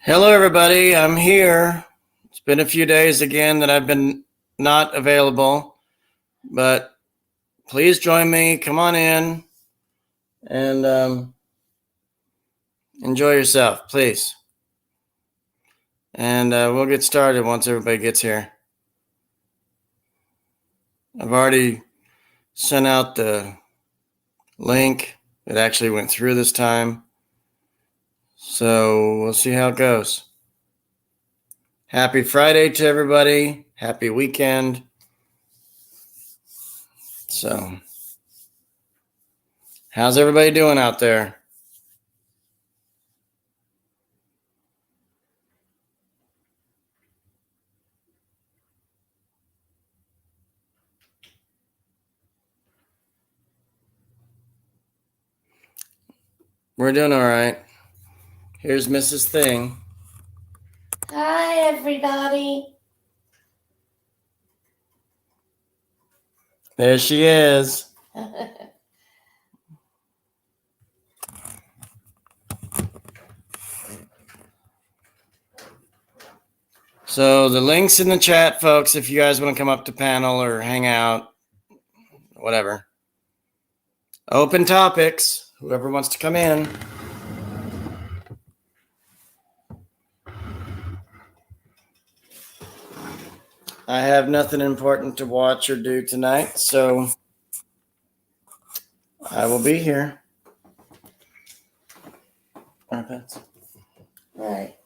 Hello, everybody. I'm here. It's been a few days again that I've been not available, but please join me. Come on in and enjoy yourself, please. And we'll get started once everybody gets here. I've already sent out the link. It actually went through this time. So we'll see how it goes. Happy Friday to everybody. Happy weekend. So, how's everybody doing out there? We're doing all right. Here's Mrs. Thing. Hi, everybody. There she is. So the link's in the chat, folks, if you guys want to come up to panel or hang out, whatever. Open topics, whoever wants to come in. I have nothing important to watch or do tonight, so I will be here. Right.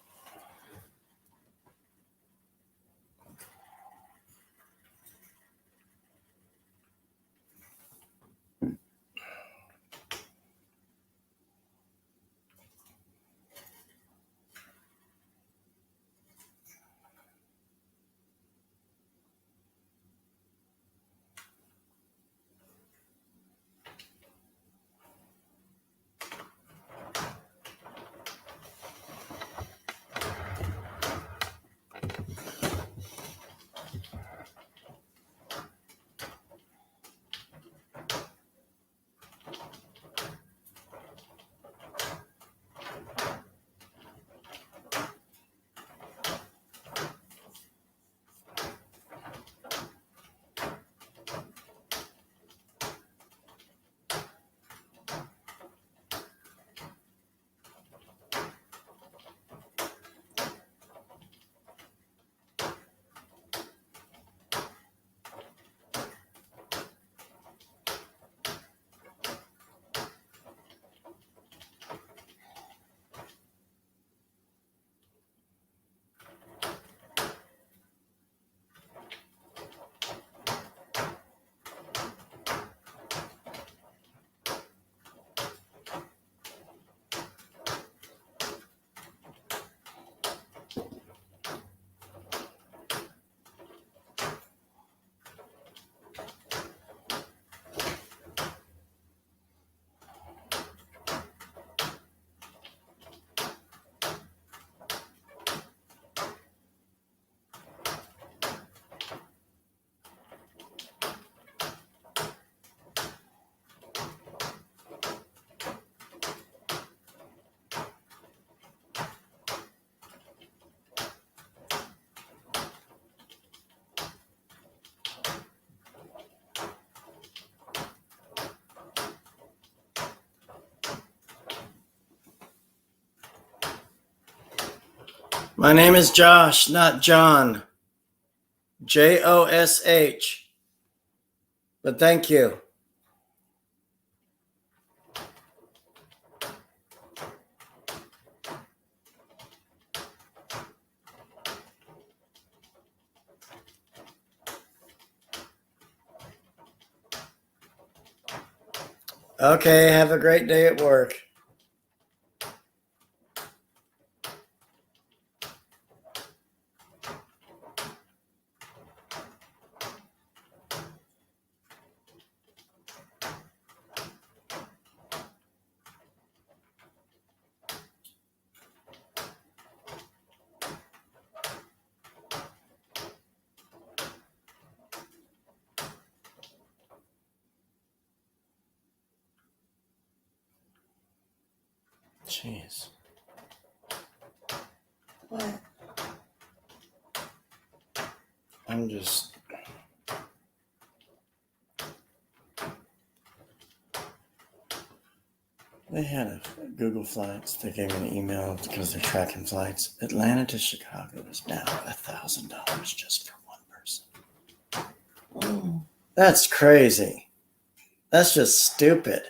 My name is Josh, not John. Josh. But thank you. Okay, have a great day at work. Jeez. What? I'm just. They had a Google Flights. They gave me an email because they're tracking flights. Atlanta to Chicago is now $1,000 just for one person. That's crazy. That's just stupid.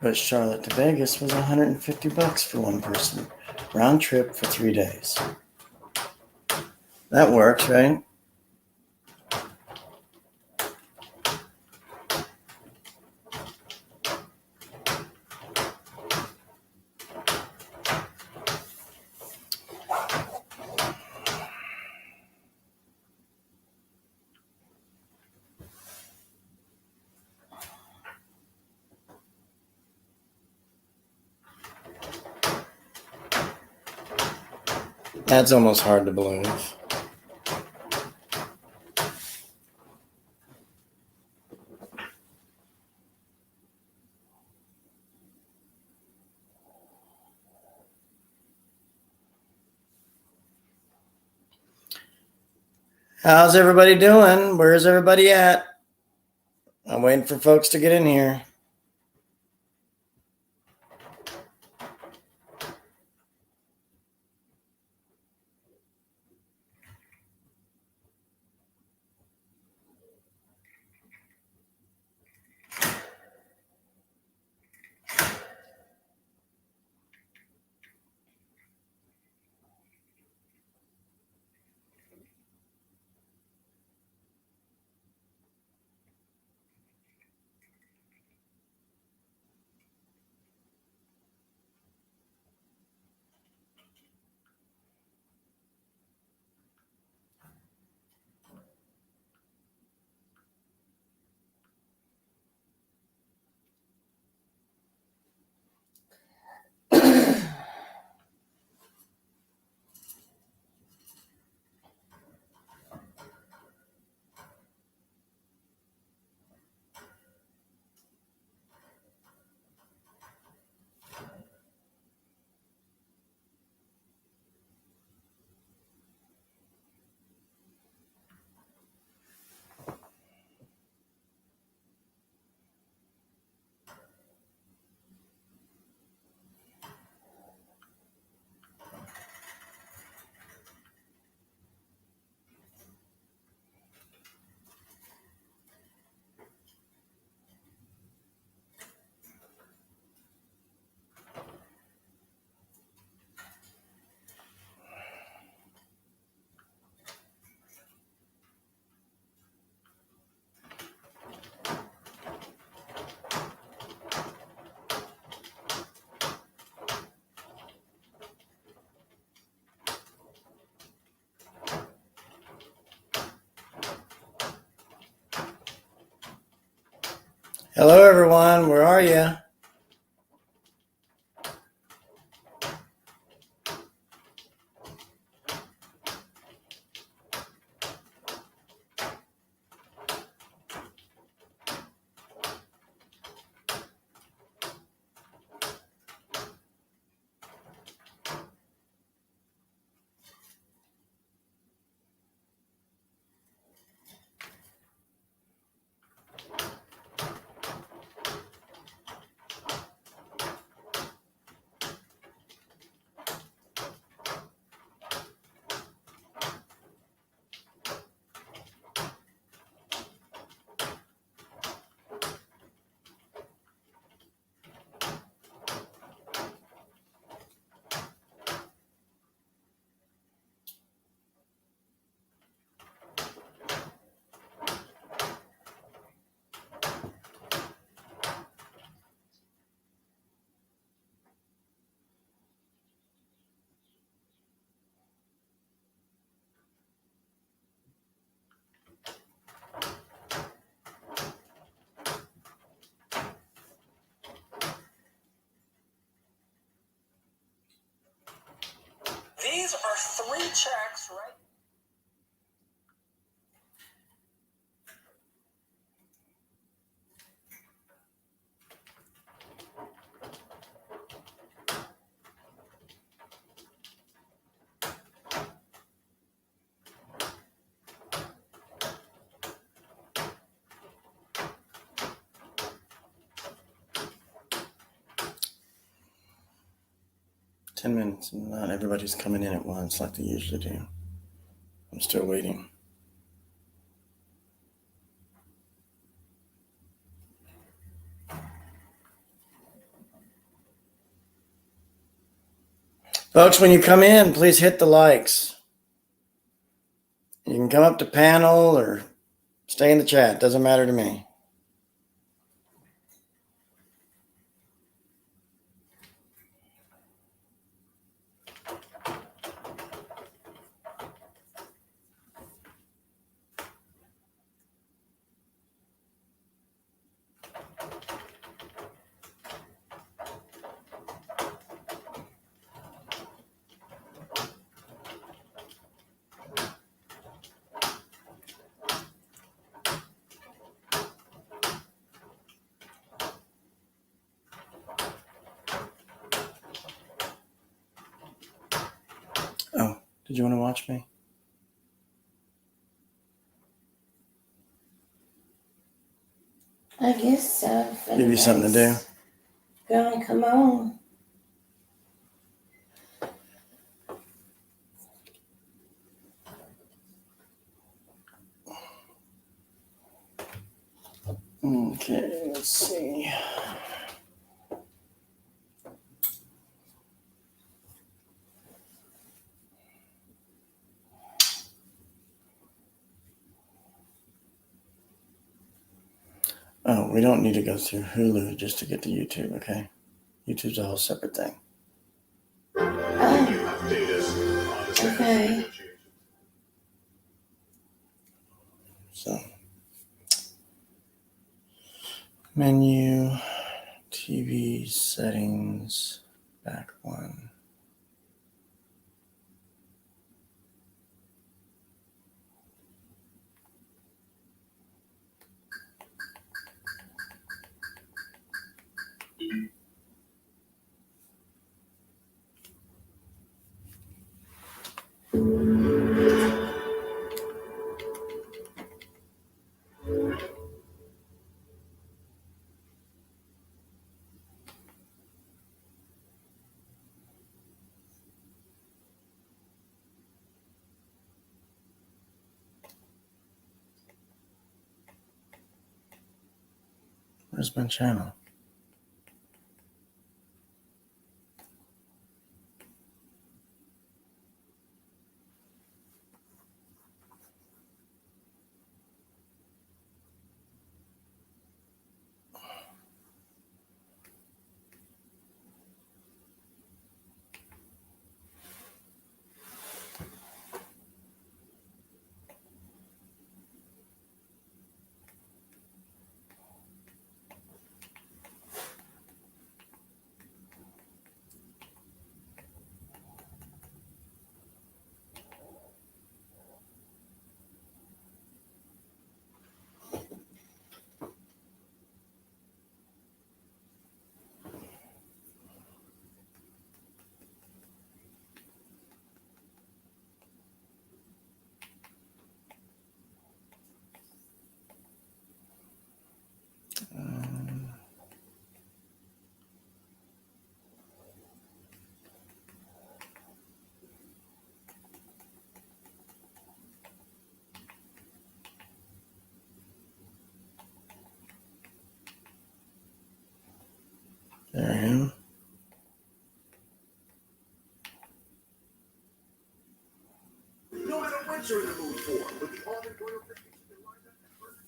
But Charlotte to Vegas was $150 for one person. Round trip for 3 days. That works, right? That's almost hard to believe. How's everybody doing? Where's everybody at? I'm waiting for folks to get in here. Hello, everyone. Where are you? These are 3 checks, right? 10 minutes. Not everybody's coming in at once like they usually do. I'm still waiting. Folks, when you come in, please hit the likes. You can come up to panel or stay in the chat. Doesn't matter to me. Oh, did you want to watch me? I guess so. Give you something to do? Gonna come on. Okay, let's see. Oh, we don't need to go through Hulu just to get to YouTube, okay? YouTube's a whole separate thing. Oh, okay. So, menu, TV settings, back one. Where's my channel? There I am. No matter what you're in the mood for, with the all-new Toyota 50 lined up at Burger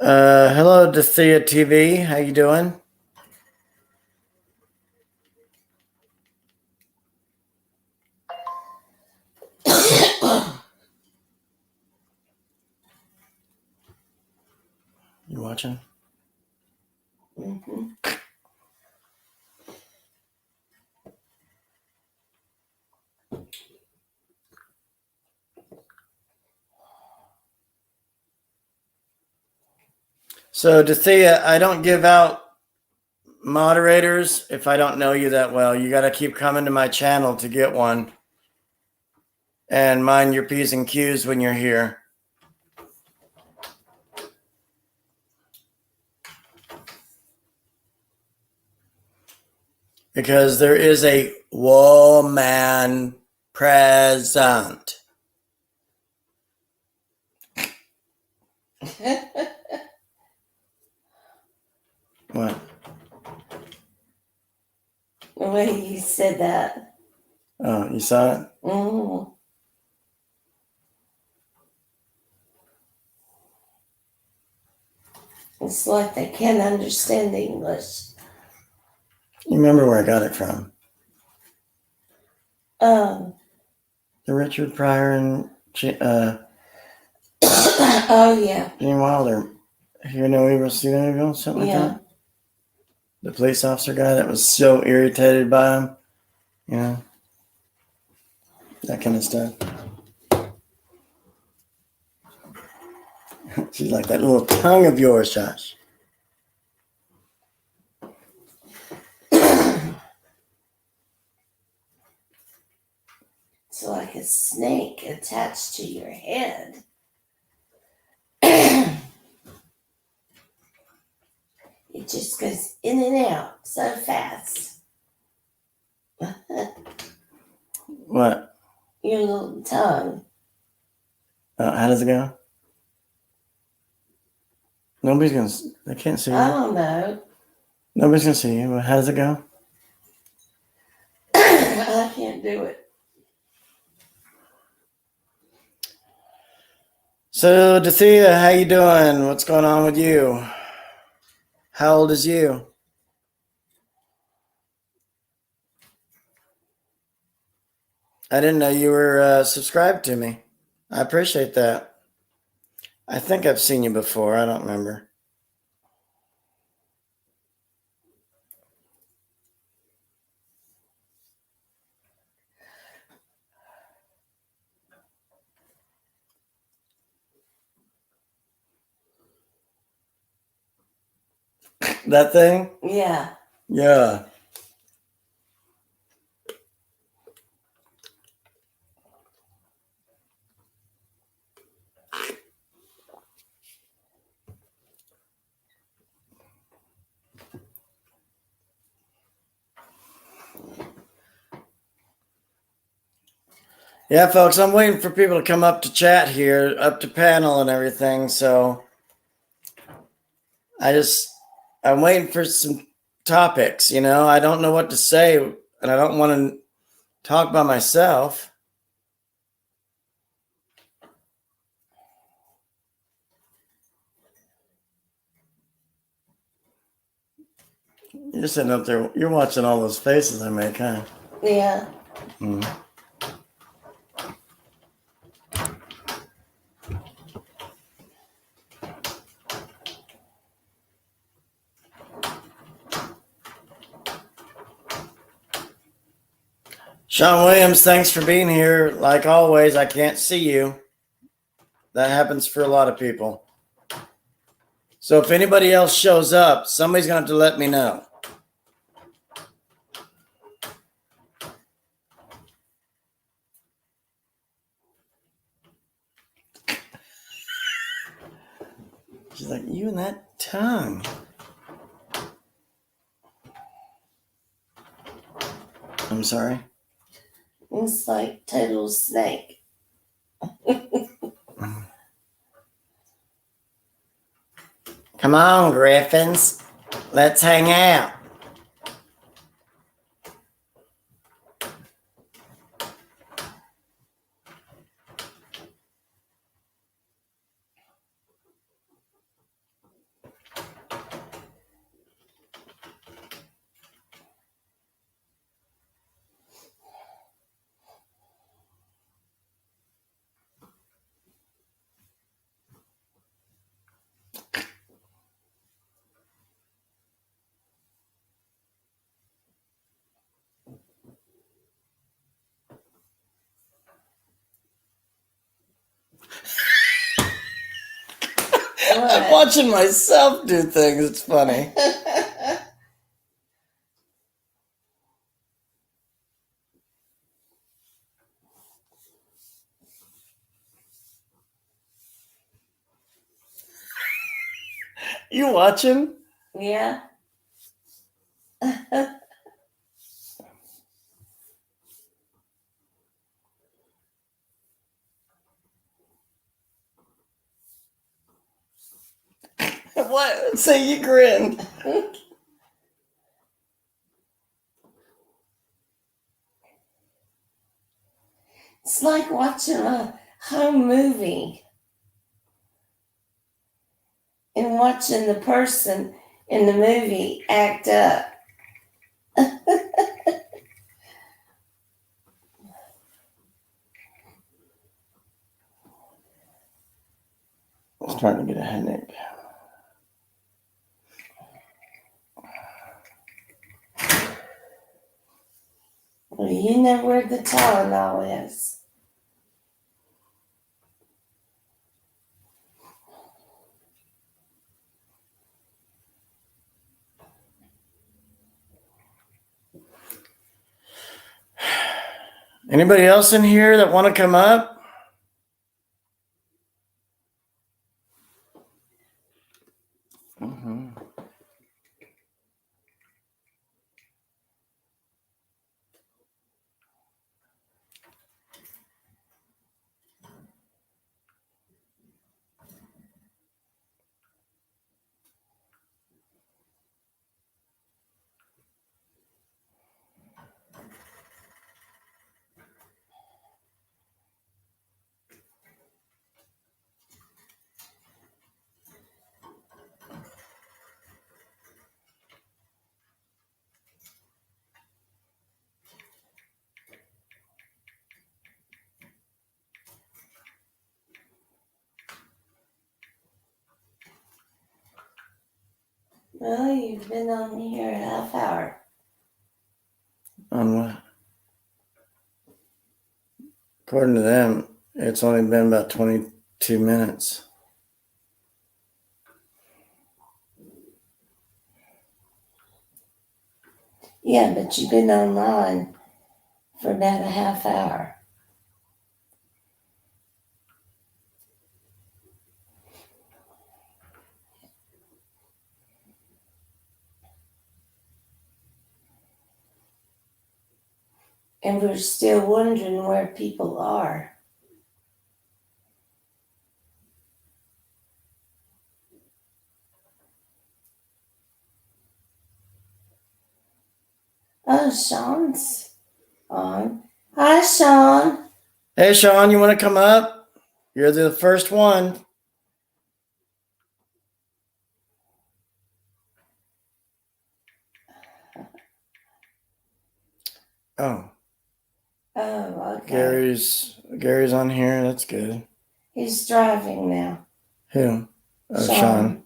Hello, Dethea TV. How you doing? You watching? Mm-hmm. So, Dethea, I don't give out moderators if I don't know you that well. You got to keep coming to my channel to get one. and mind your P's and Q's when you're here. Because there is a woman present. What? The way you said that. Oh, you saw it? Mm. It's like they can't understand English. You remember where I got it from? Um. The Richard Pryor and Oh yeah. Gene Wilder. Hear no evil, see no evil, something like Yeah. that. The police officer guy that was so irritated by him. You know? That kind of stuff. She's like that little tongue of yours, Josh. It's like a snake attached to your head. It just goes in and out so fast. What? Your little tongue. How does it go? Nobody's gonna. They can't see I you. don't know. Nobody's gonna see you. How does it go? I can't do it. So, Dethea, how you doing? What's going on with you? How old is you? I didn't know you were subscribed to me. I appreciate that. I think I've seen you before. I don't remember. That thing? Yeah. Yeah. Yeah, folks, I'm waiting for people to come up to chat here, up to panel and everything. So I'm waiting for some topics, you know. I don't know what to say, and I don't want to talk by myself. You're sitting up there, you're watching all those faces I make, huh? Yeah. Mm. Sean Williams, thanks for being here. Like always, I can't see you. That happens for a lot of people. So if anybody else shows up, somebody's going to have to let me know. She's like, you and that tongue. I'm sorry. It's like total snake. Come on, Griffins. Let's hang out. I'm watching myself do things. It's funny. You watching? Yeah. What? Say you grin. It's like watching a home movie and watching the person in the movie act up. I'm starting to get a headache. Well, you know where the Tylenol is. Anybody else in here that want to come up? Mm-hmm. Well, you've been on here a half hour. On what? According to them, it's only been about 22 minutes. Yeah, but you've been online for about a half hour. And we're still wondering where people are. Oh, Sean's on. Hi, Sean. Hey, Sean, you want to come up? You're the first one. Oh, Oh, okay. Gary's on here. That's good. He's driving now. Who? Oh, Sean.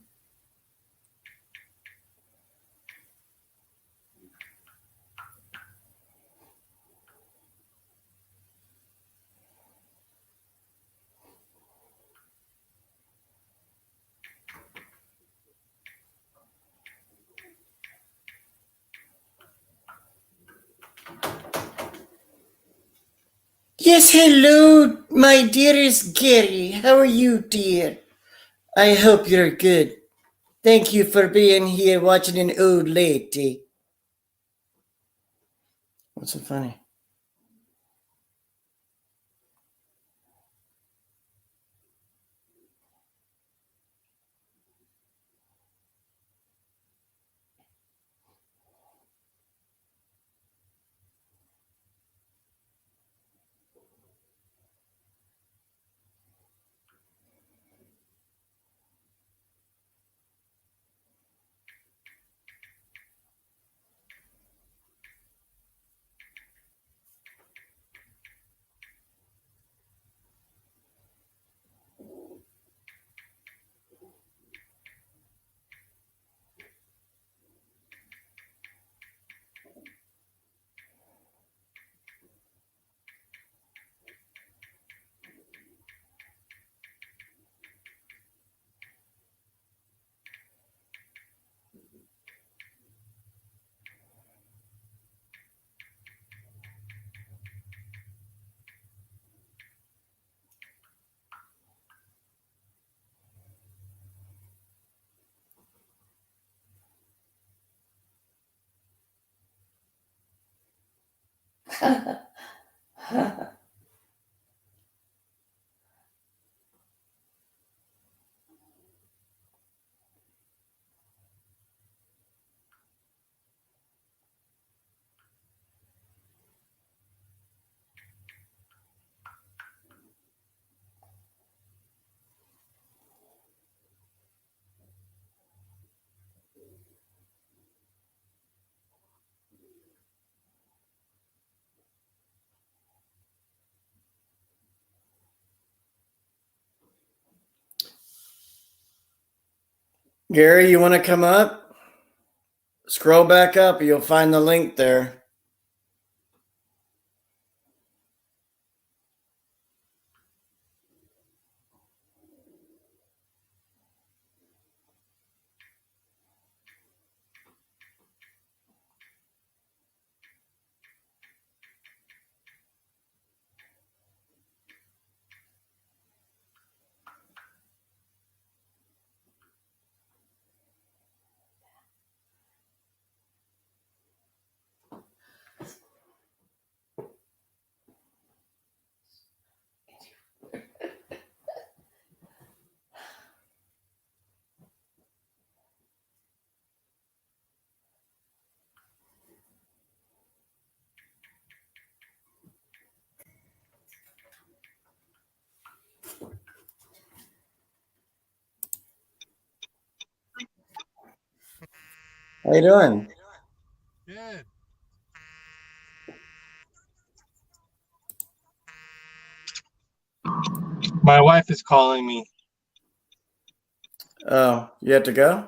Yes, hello, my dearest Gary. How are you, dear? I hope you're good. Thank you for being here watching an old lady. What's so funny? Gary, you want to come up? Scroll back up. You'll find the link there. How you doing? Good. My wife is calling me. Oh, you have to go?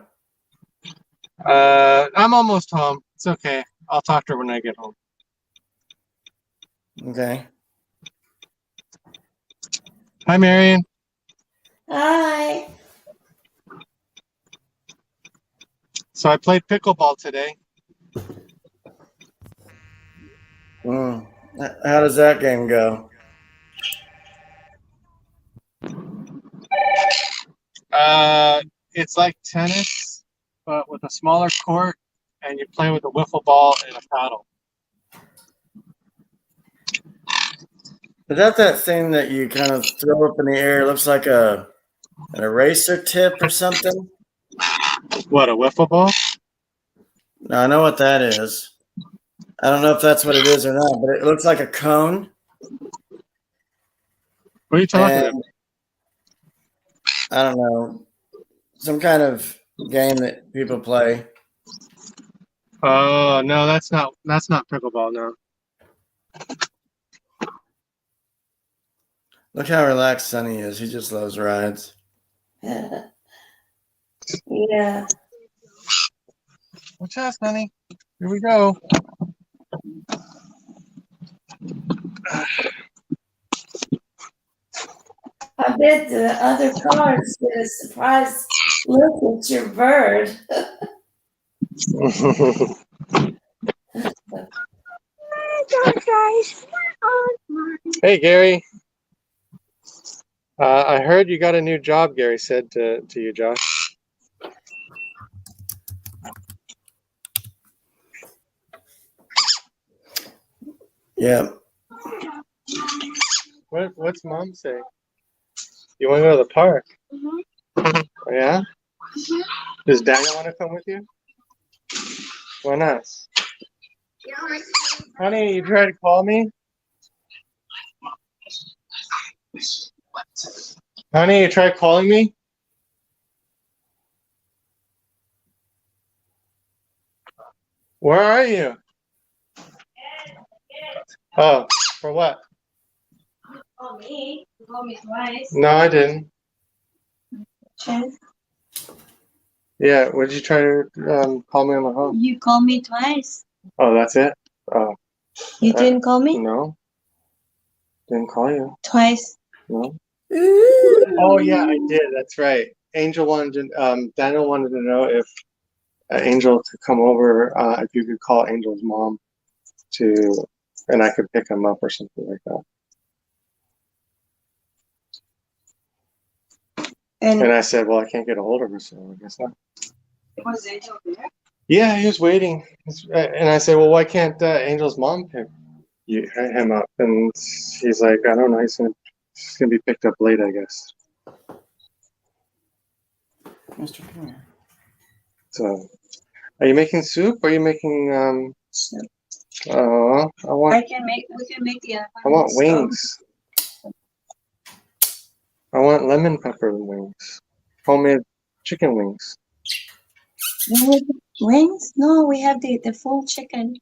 I'm almost home. It's okay. I'll talk to her when I get home. Okay. Hi, Marion. Hi. So I played pickleball today. How does that game go? It's like tennis, but with a smaller court, and you play with a wiffle ball and a paddle. Is that thing that you kind of throw up in the air? It looks like an eraser tip or something? What, a wiffle ball? No, I know what that is. I don't know if that's what it is or not, but it looks like a cone. What are you talking And about? I don't know, some kind of game that people play. Oh, no, that's not pickleball, no. Look how relaxed Sonny is. He just loves rides. Yeah. What's up, honey? Here we go. I bet the other cars get a surprise look at your bird. Hey, Gary. I heard you got a new job, Gary said to you, Josh. Yeah. What's Mom say? You want to go to the park? Oh, yeah? Does Daniel want to come with you? Why not? Honey, you tried to call me? Honey, you tried calling me? Where are you? Oh, for what? Oh, me? You called me twice. No, I didn't. Chen, Yeah, what did you try to call me on the phone? you called me twice. Oh, that's it? Oh. You didn't call me? No. Didn't call you. Twice. No. Oh, yeah, I did. That's right. Daniel wanted to know if Angel could come over, if you could call Angel's mom and I could pick him up or something like that. And I said, well, I can't get a hold of her, so I guess not. Was Angel there? Yeah, he was waiting. And I said, well, why can't Angel's mom pick you hit him up, and he's like, I don't know, he's gonna be picked up late, I guess. Mr. Come here. So, are you making soup? Or are you making Oh, We can make the other I one. want wings. I want lemon pepper wings. Homemade chicken wings. Wings? No, we have the full chicken.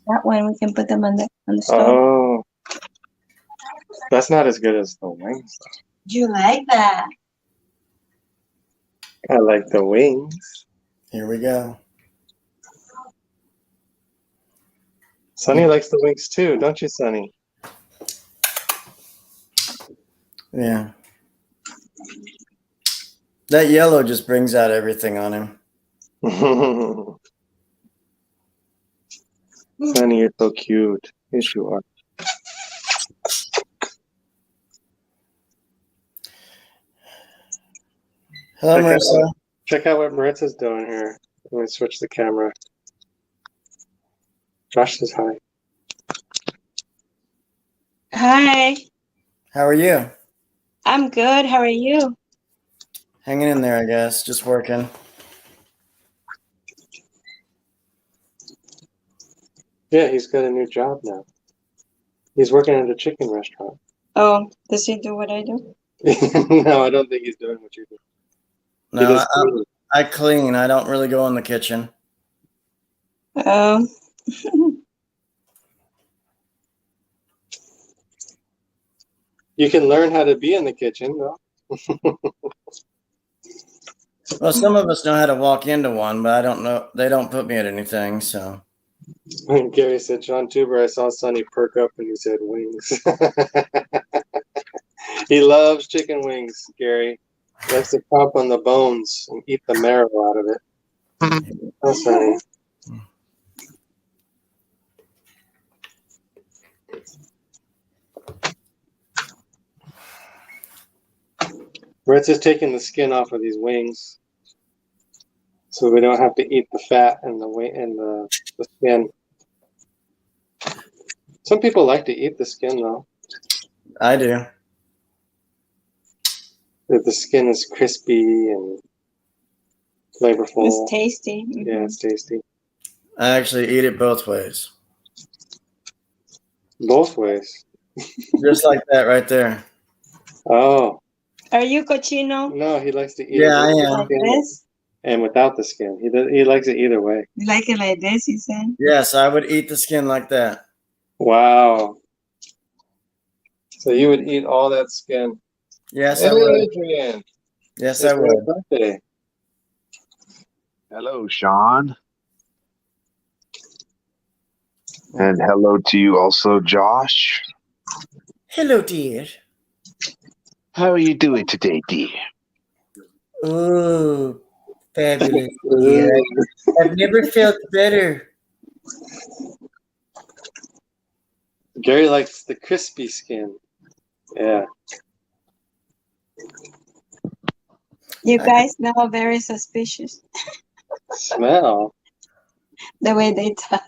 That one we can put them on the stove. Oh, that's not as good as the wings. You like that? I like the wings. Here we go. Sonny likes the wings too, don't you, Sonny? Yeah. That yellow just brings out everything on him. Sonny, you're so cute. Yes, you are. Hello, Check out- Marissa. Check out what Maritza's doing here. Let me switch the camera. Josh says hi. Hi, How are you? I'm good. How are you? Hanging in there, I guess. Just working. Yeah, he's got a new job now. He's working at a chicken restaurant. Oh, does he do what I do? No, I don't think he's doing what you do. He No, does clean. I clean. I don't really go in the kitchen. Oh, You can learn how to be in the kitchen, though. Well, some of us know how to walk into one, but I don't know. They don't put me at anything, so. Gary said, John Tuber, I saw Sonny perk up and he said wings. He loves chicken wings, Gary. He likes to pop on the bones and eat the marrow out of it. Oh, Sonny. Ritz is taking the skin off of these wings, so we don't have to eat the fat and the skin. Some people like to eat the skin though. I do. If the skin is crispy and flavorful. it's tasty. Yeah, it's tasty. I actually eat it both ways. Both ways. Just like that right there. Oh, Are you cochino no, he likes to eat Yeah, I it with am. the like skin this? and without the skin. He likes it either way. You like it like this, you said? Yes, I would eat the skin like that. Wow. So you would eat all that skin. Yes, Hey, I would. Adrian. Yes, It's I my would. birthday. Hello, Sean. And hello to you also, Josh. Hello, dear. How are you doing today, dear? Oh, fabulous. dear. I've never felt better. Gary likes the crispy skin. Yeah. You guys smell very suspicious. Smell. The way they talk.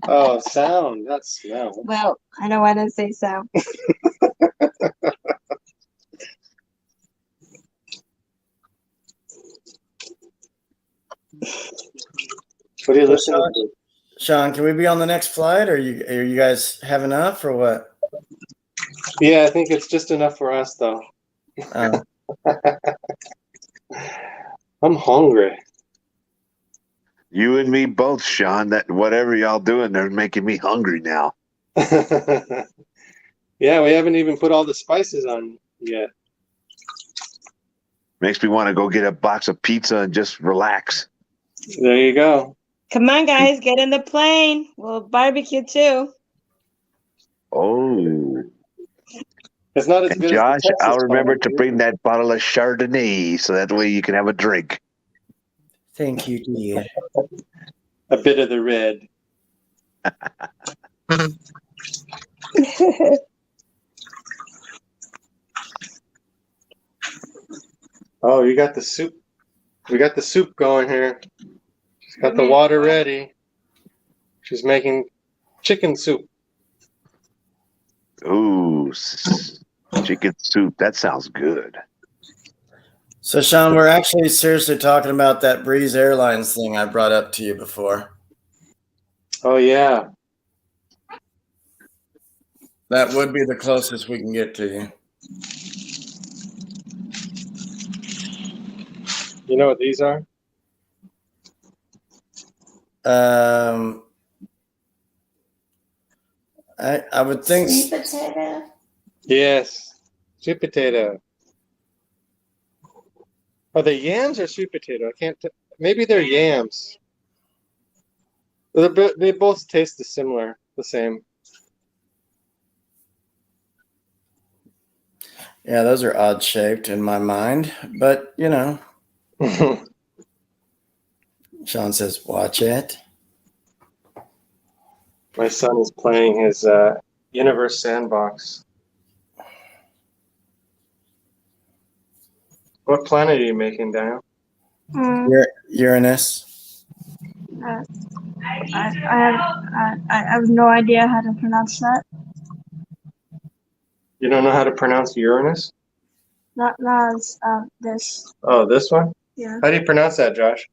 Oh, sound, not smell. Well, I don't want to say so. What are you listening to? Sean, can we be on the next flight? Or are you guys have enough or what? Yeah, I think it's just enough for us, though. Oh, I'm hungry. You and me both, Sean. That whatever y'all doing, they're making me hungry now. Yeah, we haven't even put all the spices on yet. Makes me want to go get a box of pizza and just relax. There you go. Come on, guys, get in the plane. We'll barbecue too. Oh, It's not as and good Josh, as the Texas I'll remember to barbecue. bring that bottle of Chardonnay so that way you can have a drink. thank you, dear. A bit of the red. Oh, you got the soup. We got the soup going here. She's got the water ready. She's making chicken soup. Ooh, chicken soup. That sounds good. So, Sean, we're actually seriously talking about that Breeze Airlines thing I brought up to you before. Oh yeah. That would be the closest we can get to you. You know what these are? I would think. Sweet potato. Yes. Sweet potato. Are they yams or sweet potato? I can't. Maybe they're yams. They both taste similar, the same. Yeah, those are odd shaped in my mind, but you know, Sean says, "Watch it." My son is playing his Universe Sandbox. What planet are you making, Daniel? Uranus. I have no idea how to pronounce that. You don't know how to pronounce Uranus? Not this. Oh, this one? Yeah. How do you pronounce that, Josh?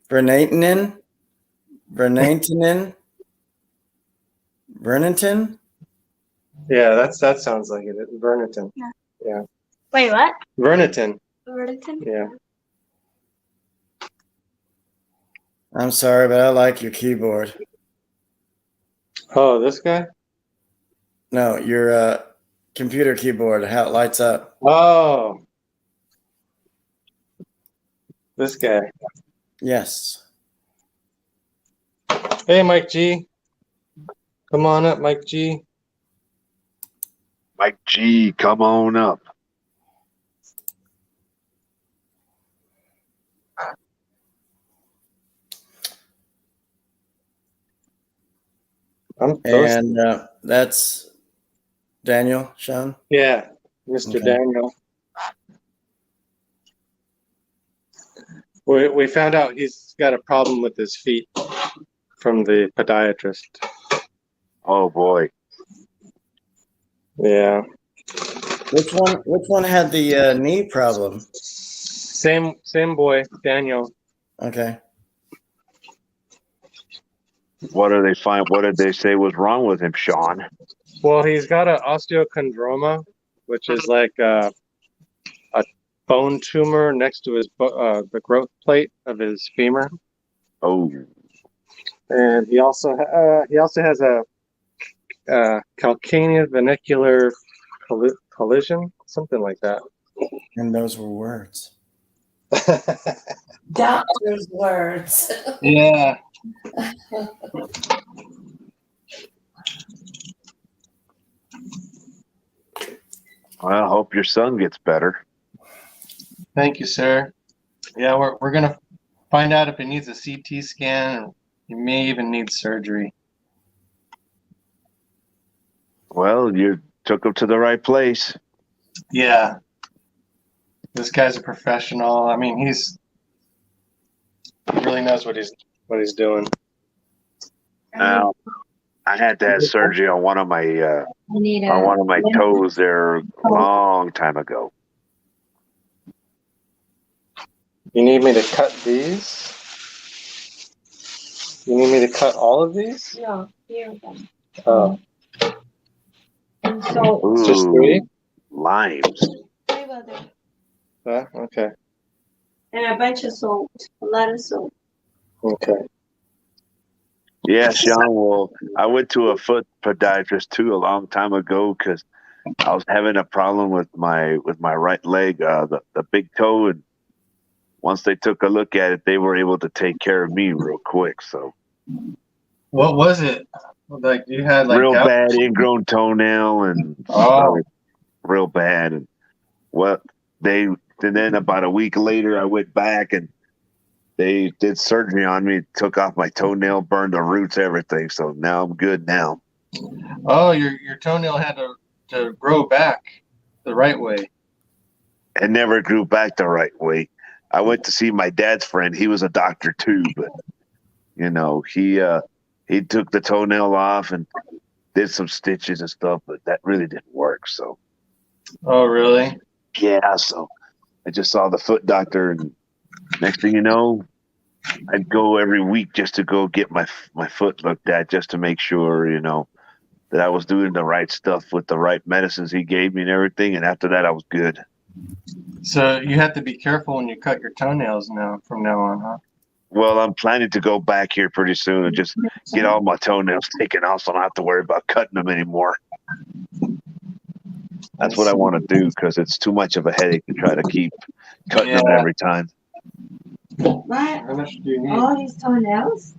Vernatanen. Vernatanen. Vernatan. Yeah, that sounds like it. Verniton. Wait, what? Verniton. Verditon? Yeah. I'm sorry, but I like your keyboard. Oh, this guy? No, your computer keyboard, how it lights up. Oh. This guy. Yes. Hey, Mike G. Come on up, Mike G. Mike G, come on up. I'm toasted. And that's Daniel, Sean. Yeah, Mr. Okay. Daniel. We found out he's got a problem with his feet from the podiatrist. Oh boy. Yeah. Which one had the knee problem? Same boy, Daniel. Okay. What do they find? What did they say was wrong with him, Sean? Well, he's got an osteochondroma, which is like a bone tumor next to his the growth plate of his femur, Oh, and he also has a calcaneal venicular collision, something like that. And those were words. Doctor's words. Yeah. well, I hope your son gets better. Thank you, sir. Yeah, we're gonna find out if he needs a CT scan, and he may even need surgery. Well, you took him to the right place. Yeah. This guy's a professional. I mean, he really knows what he's doing. Now, I had to have surgery on one of my I need on one of my toes there a long time ago. You need me to cut these? You need me to cut all of these? No, here we go. Oh, And so, it's just Ooh, three? limes. we will do. Okay. And a bunch of salt, a lot of salt. Okay. Yeah, Sean. Well, I went to a foot podiatrist too a long time ago because I was having a problem with my right leg, the big toe, and once they took a look at it, they were able to take care of me real quick. So What was it? Like you had like real gout? bad ingrown toenail and Oh. real bad. And then about a week later, I went back and they did surgery on me, took off my toenail, burned the roots, everything. So now I'm good now. Oh, your toenail had to grow back the right way. It never grew back the right way. I went to see my dad's friend. He was a doctor too, but you know, he took the toenail off and did some stitches and stuff, but that really didn't work. So Oh, really? yeah, so I just saw the foot doctor, and next thing you know, I'd go every week just to go get my foot looked at, just to make sure, that I was doing the right stuff with the right medicines he gave me and everything. And after that, I was good. So you have to be careful when you cut your toenails from now on, huh? Well, I'm planning to go back here pretty soon and just get all my toenails taken off, so I don't have to worry about cutting them anymore. That's what I want to do, because it's too much of a headache to try to keep cutting them Yeah. every time. What? How much do you need? All these toenails?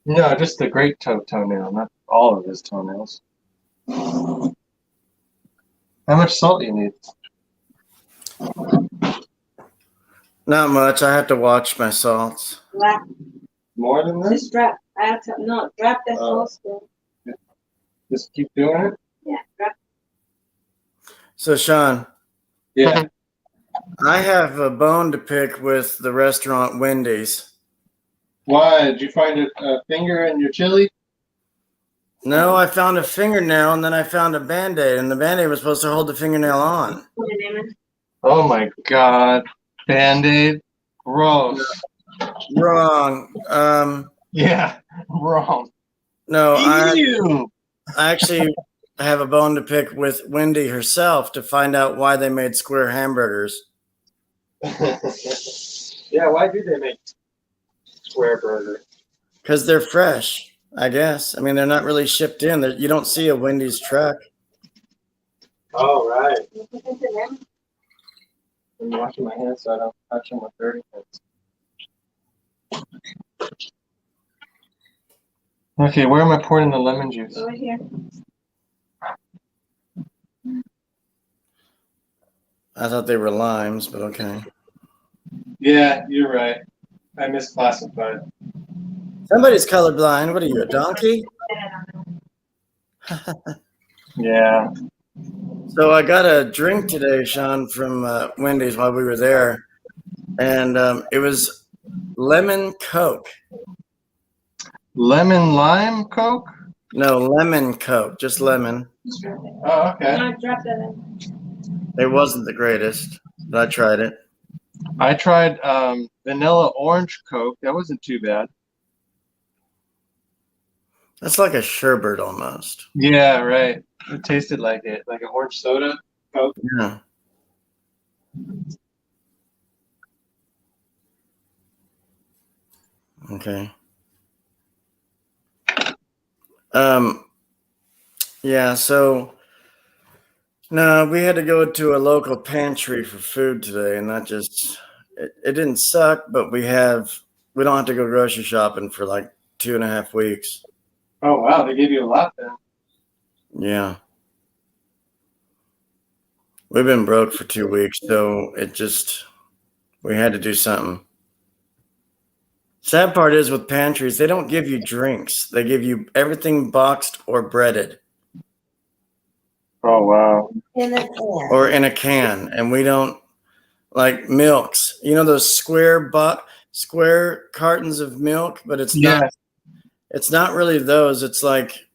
No, just the great toenail, not all of his toenails. How much salt do you need? Not much. I have to watch my salts. Drop, More than this? just drop. Drop the whole spoon. Just keep doing it? Yeah, drop. So, Sean, Yeah. I have a bone to pick with the restaurant Wendy's. Why? Did you find a finger in your chili? No, I found a fingernail, and then I found a Band-Aid, and the Band-Aid was supposed to hold the fingernail on. Put it in. Oh my God. Band-Aid? Gross. Wrong. Yeah, wrong. No, I Ew. actually have a bone to pick with Wendy herself to find out why they made square hamburgers. Yeah, why do they make square burger? Because they're fresh, I guess. I mean, they're not really shipped in. You don't see a Wendy's truck. Oh, right. You put it in. I'm washing my hands so I don't touch them with dirty hands. Okay, where am I pouring the lemon juice? Over here. I thought they were limes, but okay. Yeah, you're right. I misclassified. Somebody's colorblind. What are you, a donkey? Yeah. So I got a drink today, Sean, from Wendy's while we were there, and it was lemon Coke. Lemon lime Coke? No, lemon Coke, just lemon. Oh, okay. No, drop that in. It wasn't the greatest, but I tried it. I tried vanilla orange Coke. That wasn't too bad. That's like a sherbet almost. Yeah, right. It tasted like it, like an orange soda Coke. Yeah. Okay. Yeah, so no, we had to go to a local pantry for food today, and that just it didn't suck, but we don't have to go grocery shopping for like 2.5 weeks. Oh wow, they gave you a lot then. Yeah. We've been broke for 2 weeks, so we had to do something. Sad part is with pantries, they don't give you drinks. They give you everything boxed or breaded Oh wow. In a can. or in a can. And we don't like milks. You know those square cartons of milk, but it's not really those. It's like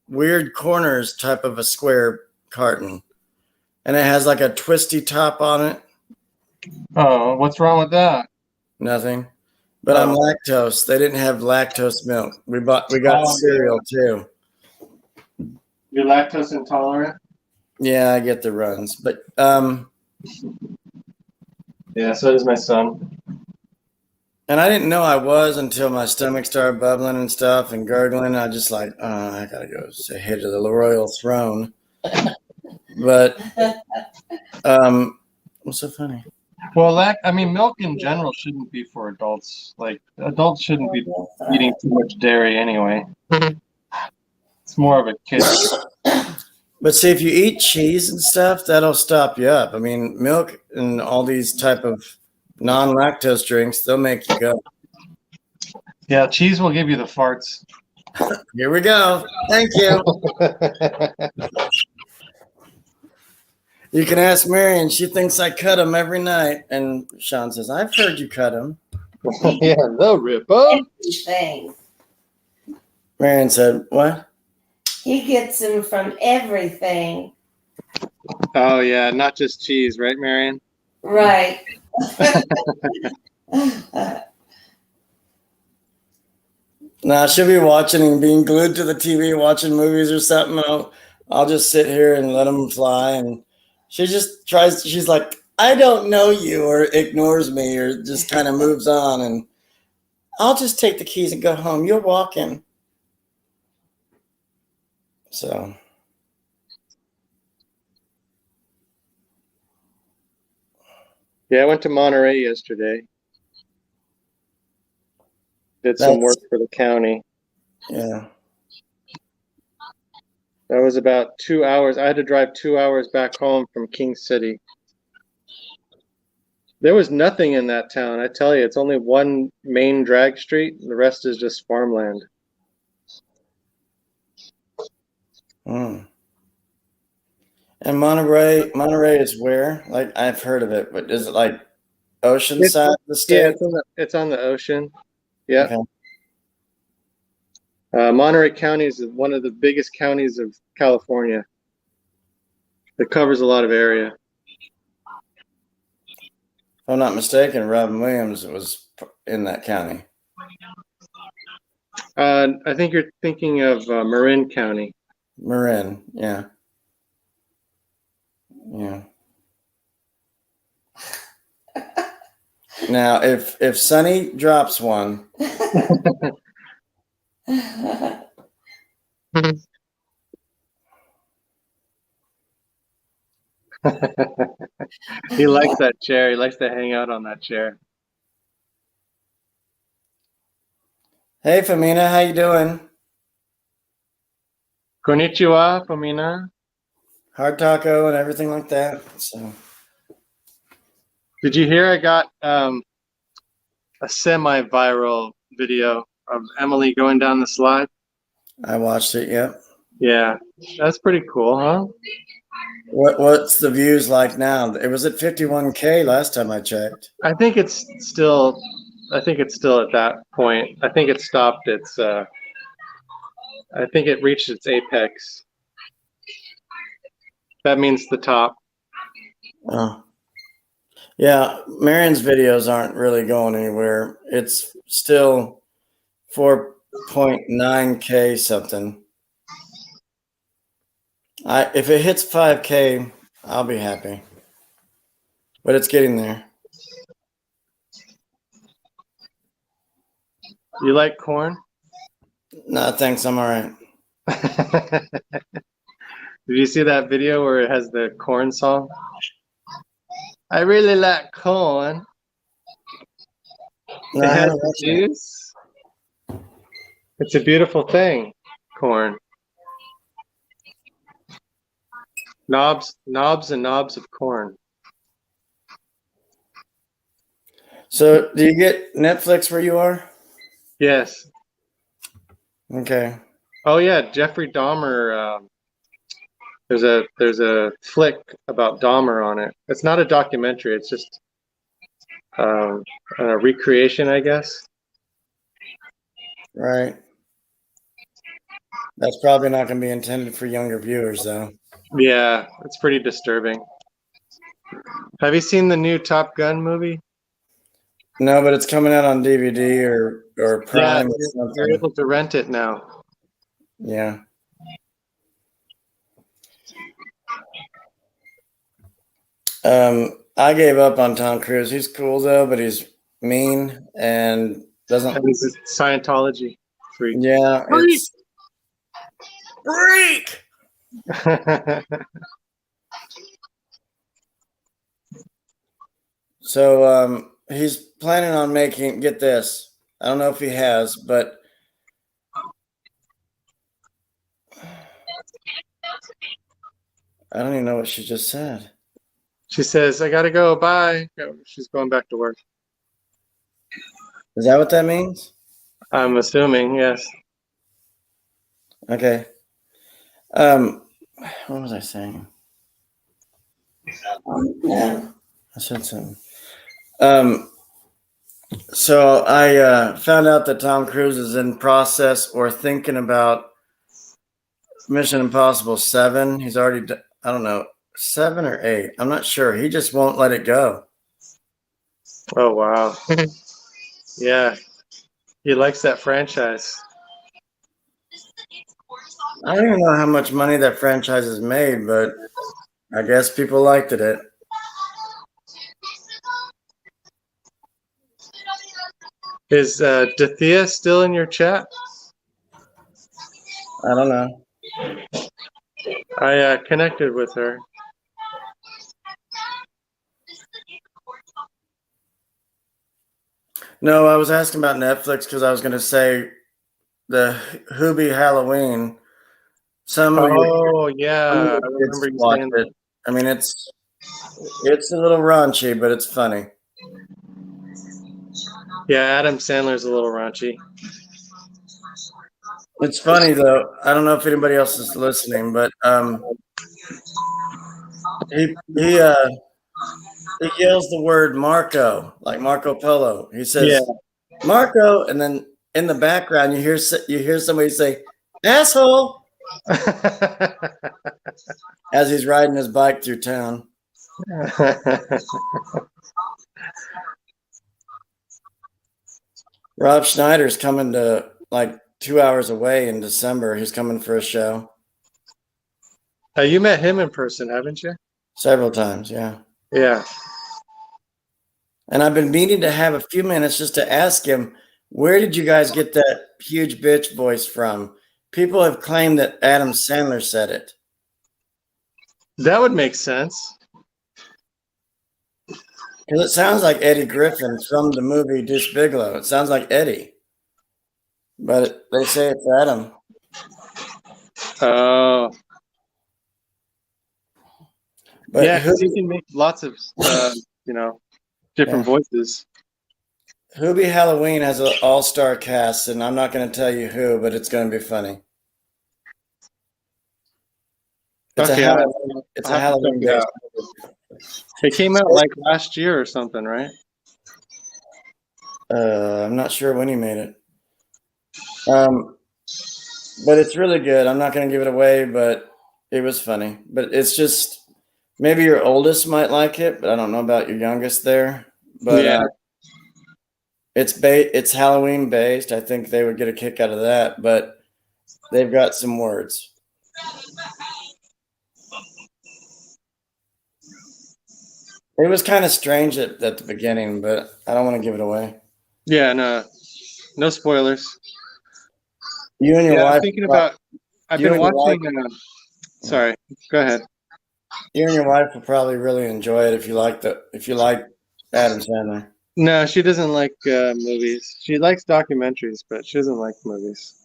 weird corners type of a square carton. And it has like a twisty top on it. Oh, what's wrong with that? Nothing. But I'm lactose. They didn't have lactose milk. We got cereal too. You're lactose intolerant? Yeah, I get the runs. But Yeah, so does my son. and I didn't know I was until my stomach started bubbling and stuff and gurgling. I just like, I gotta go say hey to the royal throne. But what's so funny? Well, milk in general shouldn't be for adults. Like, adults shouldn't be eating too much dairy anyway. It's more of a kid. But see, if you eat cheese and stuff, that'll stop you up. I mean, milk and all these type of non-lactose drinks, they'll make you go. Yeah, cheese will give you the farts. Here we go. Thank you. You can ask Marion. She thinks I cut them every night. And Sean says, I've heard you cut them. Yeah, they'll rip up. Thing. Marion said, what? He gets them from everything. Oh yeah, not just cheese, right, Marion? Right. Nah, she'll be watching and being glued to the TV, watching movies or something. I'll just sit here and let them fly. And she just tries, she's like, I don't know you, or ignores me, or just kind of moves on. And I'll just take the keys and go home. You're walking. So. Yeah, I went to Monterey yesterday. Did some work for the county. Yeah. That was about 2 hours. I had to drive 2 hours back home from King City. There was nothing in that town. I tell you, it's only one main drag street. The rest is just farmland. Mm. And Monterey is where? Like, I've heard of it, but is it like Oceanside of the Yeah, state? it's on the ocean. Yeah. Okay. Monterey County is one of the biggest counties of California. It covers a lot of area. If I'm not mistaken, Robin Williams was in that county. I think you're thinking of Marin County. Marin, yeah. Yeah. Now, if Sonny drops one, He likes that chair. He likes to hang out on that chair. hey Femina, how you doing? Konnichiwa, Famina. Hard taco and everything like that. So Did you hear I got a semi-viral video of Emily going down the slide? I watched it. Yep. Yeah, that's pretty cool, huh? What's the views like now? It was at 51K last time I checked. I think it's still at that point. I think it stopped its I think it reached its apex. That means the top. Oh. Yeah, Marion's videos aren't really going anywhere. It's still 4.9K something. If it hits 5K, I'll be happy. But it's getting there. You like corn? No, thanks. I'm all right. Did you see that video where it has the corn song? I really like corn. No, It I has haven't the watched it. juice. It's a beautiful thing, corn. Knobs and knobs of corn. So, do you get Netflix where you are? Yes. Okay. Oh yeah, Jeffrey Dahmer. There's a flick about Dahmer on it. It's not a documentary. It's just a recreation, I guess. Right. That's probably not going to be intended for younger viewers, though. Yeah, it's pretty disturbing. Have you seen the new Top Gun movie? No, but it's coming out on DVD or Yeah, Prime or you're something. able to rent it now. Yeah. I gave up on Tom Cruise. He's cool though, but he's mean and doesn't. And this is Scientology freak. Yeah, it's freak. So he's planning on making. Get this. I don't know if he has, but I don't even know what she just said. She says, I gotta go, bye. She's going back to work. Is that what that means? I'm assuming, yes. Okay. What was I saying? No. I said something. So I found out that Tom Cruise is in process or thinking about Mission Impossible 7. He's already, I don't know, 7 or 8. I'm not sure. He just won't let it go. Oh wow. Yeah. He likes that franchise. I don't even know how much money that franchise has made, but I guess people liked it. Is Dethea still in your chat? I don't know. I connected with her. No, I was asking about Netflix because I was going to say the Hoobie Halloween. Some of Oh yeah, I your kids remember you watch saying it. I mean, it's a little raunchy, but it's funny. Yeah, Adam Sandler's a little raunchy. It's funny though. I don't know if anybody else is listening, but he yells the word Marco, like Marco Polo. He says Yeah. Marco, and then in the background you hear somebody say asshole as he's riding his bike through town. Rob Schneider's coming to like 2 hours away in December. He's coming for a show. You met him in person, haven't you? Several times, yeah. Yeah. And I've been meaning to have a few minutes just to ask him, where did you guys get that huge bitch voice from? People have claimed that Adam Sandler said it. That would make sense. Because it sounds like Eddie Griffin from the movie Deuce Bigelow. It sounds like Eddie. But they say it's Adam. Oh. But Yeah, because you can make lots of, different voices. Hoobie Halloween has an all-star cast, and I'm not going to tell you who, but it's going to be funny. It's Okay, a Halloween day. It came out like last year or something, right? I'm not sure when he made it. But it's really good. I'm not going to give it away, but it was funny. But it's just, maybe your oldest might like it, but I don't know about your youngest there. But Yeah. it's Halloween based. I think they would get a kick out of that, but they've got some words. It was kind of strange at the beginning, but I don't want to give it away. Yeah, no spoilers. You and your Yeah, wife. I'm thinking about. I've you been and your watching. Sorry, go ahead. You and your wife will probably really enjoy it if you like Adam Sandler. No, she doesn't like movies. She likes documentaries, but she doesn't like movies.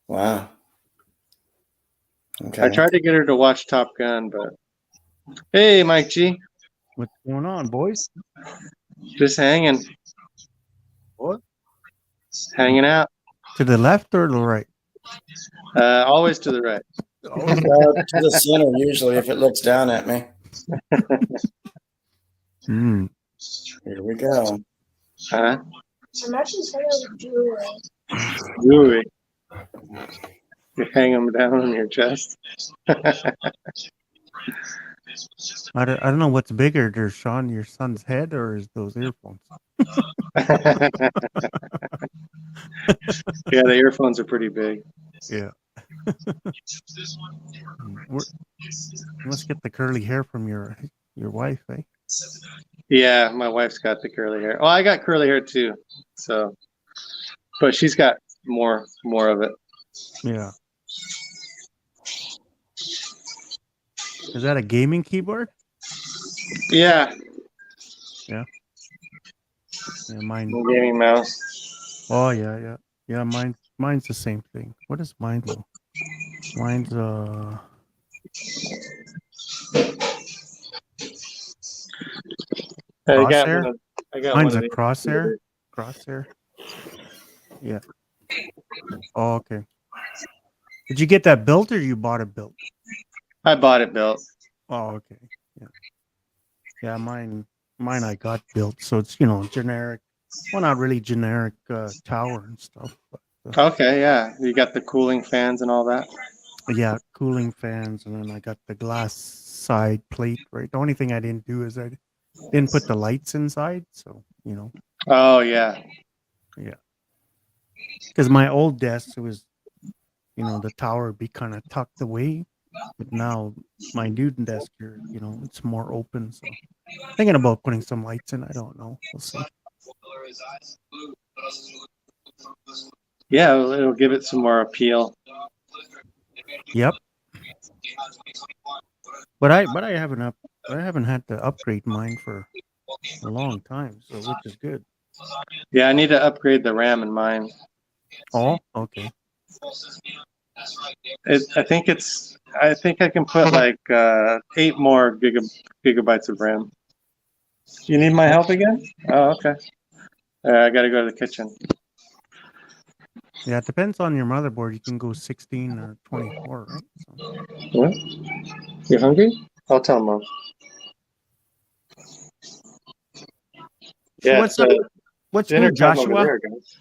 Wow. Okay. I tried to get her to watch Top Gun, but hey, Mike G, What's going on, boys? just hanging. What? Hanging out. To the left or the right? Always to the right. To the center usually if it looks down at me. Mm. Here we go. Huh? Imagine saying jewelry. Jewelry. You hang them down on your chest. I don't know what's bigger, Sean, your son's head or is those earphones? Yeah, the earphones are pretty big. Yeah. You must get the curly hair from your wife, eh? Yeah, my wife's got the curly hair. Oh, I got curly hair too. So, but she's got more of it. Yeah. Is that a gaming keyboard? Yeah. Yeah, mine. Gaming mouse. Oh yeah. Mine's the same thing. What is mine though? Mine's Crosshair? I got Mine's one a of these. crosshair. Yeah. Oh, okay. Did you get that built or you bought it built? I bought it built. Oh, okay. Yeah. Yeah, mine I got built, so it's generic. Well, not really generic tower and stuff, but Okay, yeah. You got the cooling fans and all that. Yeah, cooling fans, and then I got the glass side plate. Right. The only thing I didn't do is I didn't put the lights inside. So Oh yeah. because my old desk, it was the tower would be kind of tucked away, but now my new desk here, it's more open. So thinking about putting some lights in. I don't know. We'll see. Yeah, it'll give it some more appeal. Yep. But I haven't had to upgrade mine for a long time, so which is good. Yeah, I need to upgrade the RAM in mine. Oh, okay. I think I can put like 8 more gigabytes of RAM. You need my help again? Oh, okay. I got to go to the kitchen. Yeah, it depends on your motherboard. You can go 16 or 24, right? So, What? You hungry? I'll tell Mom. so what's up? What's dinner new, time over Joshua? there, guys.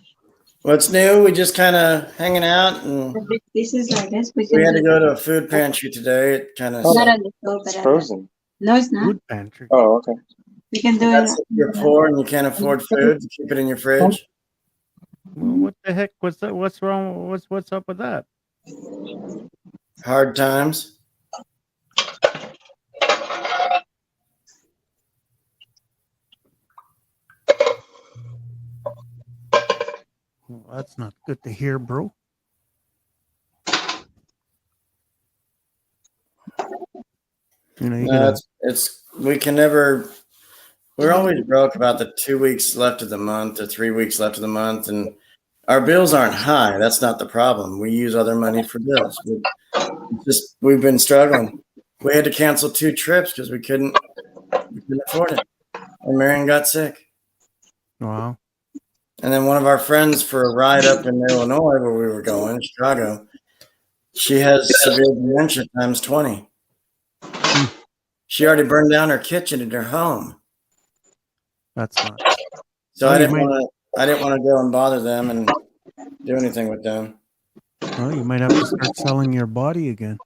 What's new? We just kind of hanging out, and The big pieces like this, we we can had to do go to a food pantry today. It kind of not on the stove, It's but frozen. no, it's not. Food pantry. Oh, okay. We can do that's it. if you're poor and you can't afford food, to keep it in your fridge. Well, what the heck? What's that? What's wrong? What's up with that? Hard times. Well, that's not good to hear, bro. You No, gotta. it's we can never. We're always broke about the 2 weeks left of the month or 3 weeks left of the month, and our bills aren't high. That's not the problem. We use other money for bills. We've been struggling. We had to cancel 2 trips because we couldn't afford it. And Marion got sick. Wow. And then one of our friends, for a ride up in Illinois where we were going, Chicago, she has severe dementia times 20. She already burned down her kitchen in her home. That's not. So Oh, I you didn't might- want to go and bother them and do anything with them. Well, you might have to start selling your body again.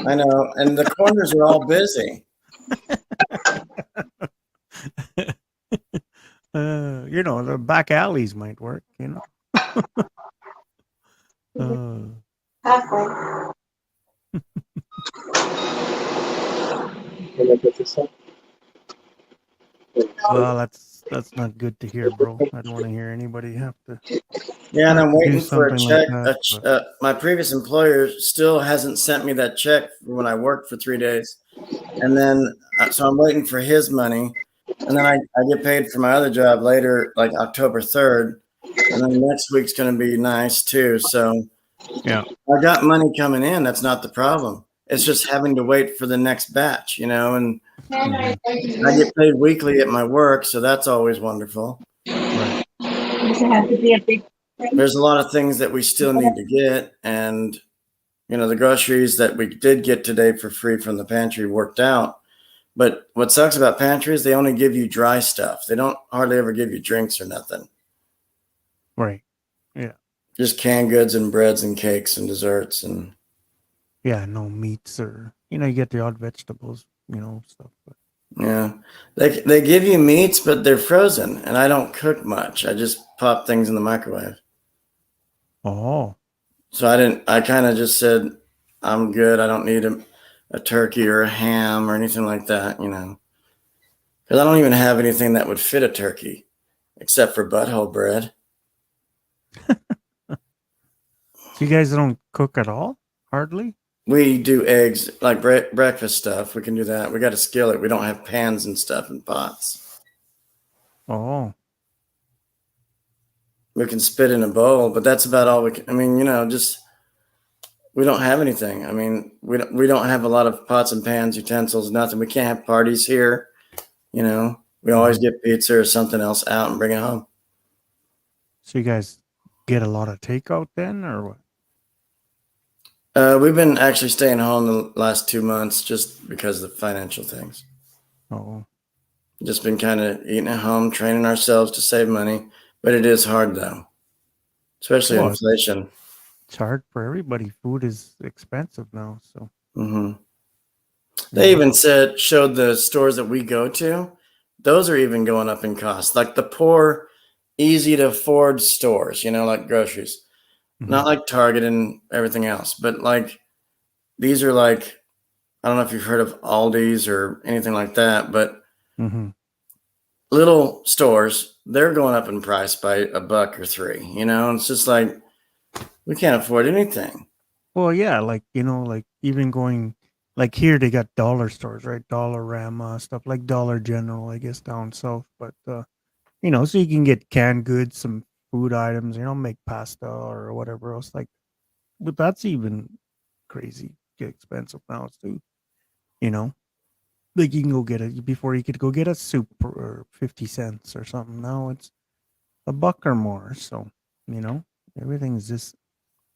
I know, and the corners are all busy. The back alleys might work. Halfway. Can I get this up? Well, that's not good to hear, bro. I don't want to hear anybody have to. Yeah, and I'm Do waiting for a something check. like that, My previous employer still hasn't sent me that check when I worked for 3 days, and then so I'm waiting for his money, and then I get paid for my other job later, like October 3rd, and then next week's going to be nice too. So Yeah. I got money coming in. That's not the problem. It's just having to wait for the next batch, and I get paid weekly at my work, so that's always wonderful. Right. Does it have to be a big thing? There's a lot of things that we still need to get, and the groceries that we did get today for free from the pantry worked out. But what sucks about pantries, they only give you dry stuff. They don't hardly ever give you drinks or nothing. Right. Just canned goods and breads and cakes and desserts and Yeah. No meats or you get the odd vegetables, stuff. But yeah. They give you meats, but they're frozen, and I don't cook much. I just pop things in the microwave. oh, So I kind of just said, I'm good. I don't need a turkey or a ham or anything like that, because I don't even have anything that would fit a turkey except for butthole bread. so you guys don't cook at all? Hardly. We do eggs, like breakfast stuff. We can do that. We got a skillet. We don't have pans and stuff and pots. Oh, We can spit in a bowl, but that's about all we can. I mean, we don't have anything. I mean, we don't have a lot of pots and pans, utensils, nothing. We can't have parties here. We always get pizza or something else out and bring it home. so you guys get a lot of takeout then, or what? We've been actually staying home the last 2 months just because of the financial things. Oh, Just been kind of eating at home, training ourselves to save money, but it is hard though. especially Well, inflation. it's hard for everybody. Food is expensive now, so Hmm. They even showed the stores that we go to, those are even going up in cost. Like the poor, easy to afford stores, like groceries, not Mhm. like Target and everything else, but like these are like, I don't know if you've heard of Aldi's or anything like that, but Mhm. little stores, they're going up in price by a buck or three, and it's just like, we can't afford anything. Well, yeah, like like even going like here they got dollar stores, right? Dollarama, stuff like Dollar General, I guess down south. But so you can get canned goods, some food items, make pasta or whatever else. Like, but that's even crazy expensive now too. You know, like you can go get it before you could go get a soup for 50 cents or something. Now it's a buck or more. So you know, everything's just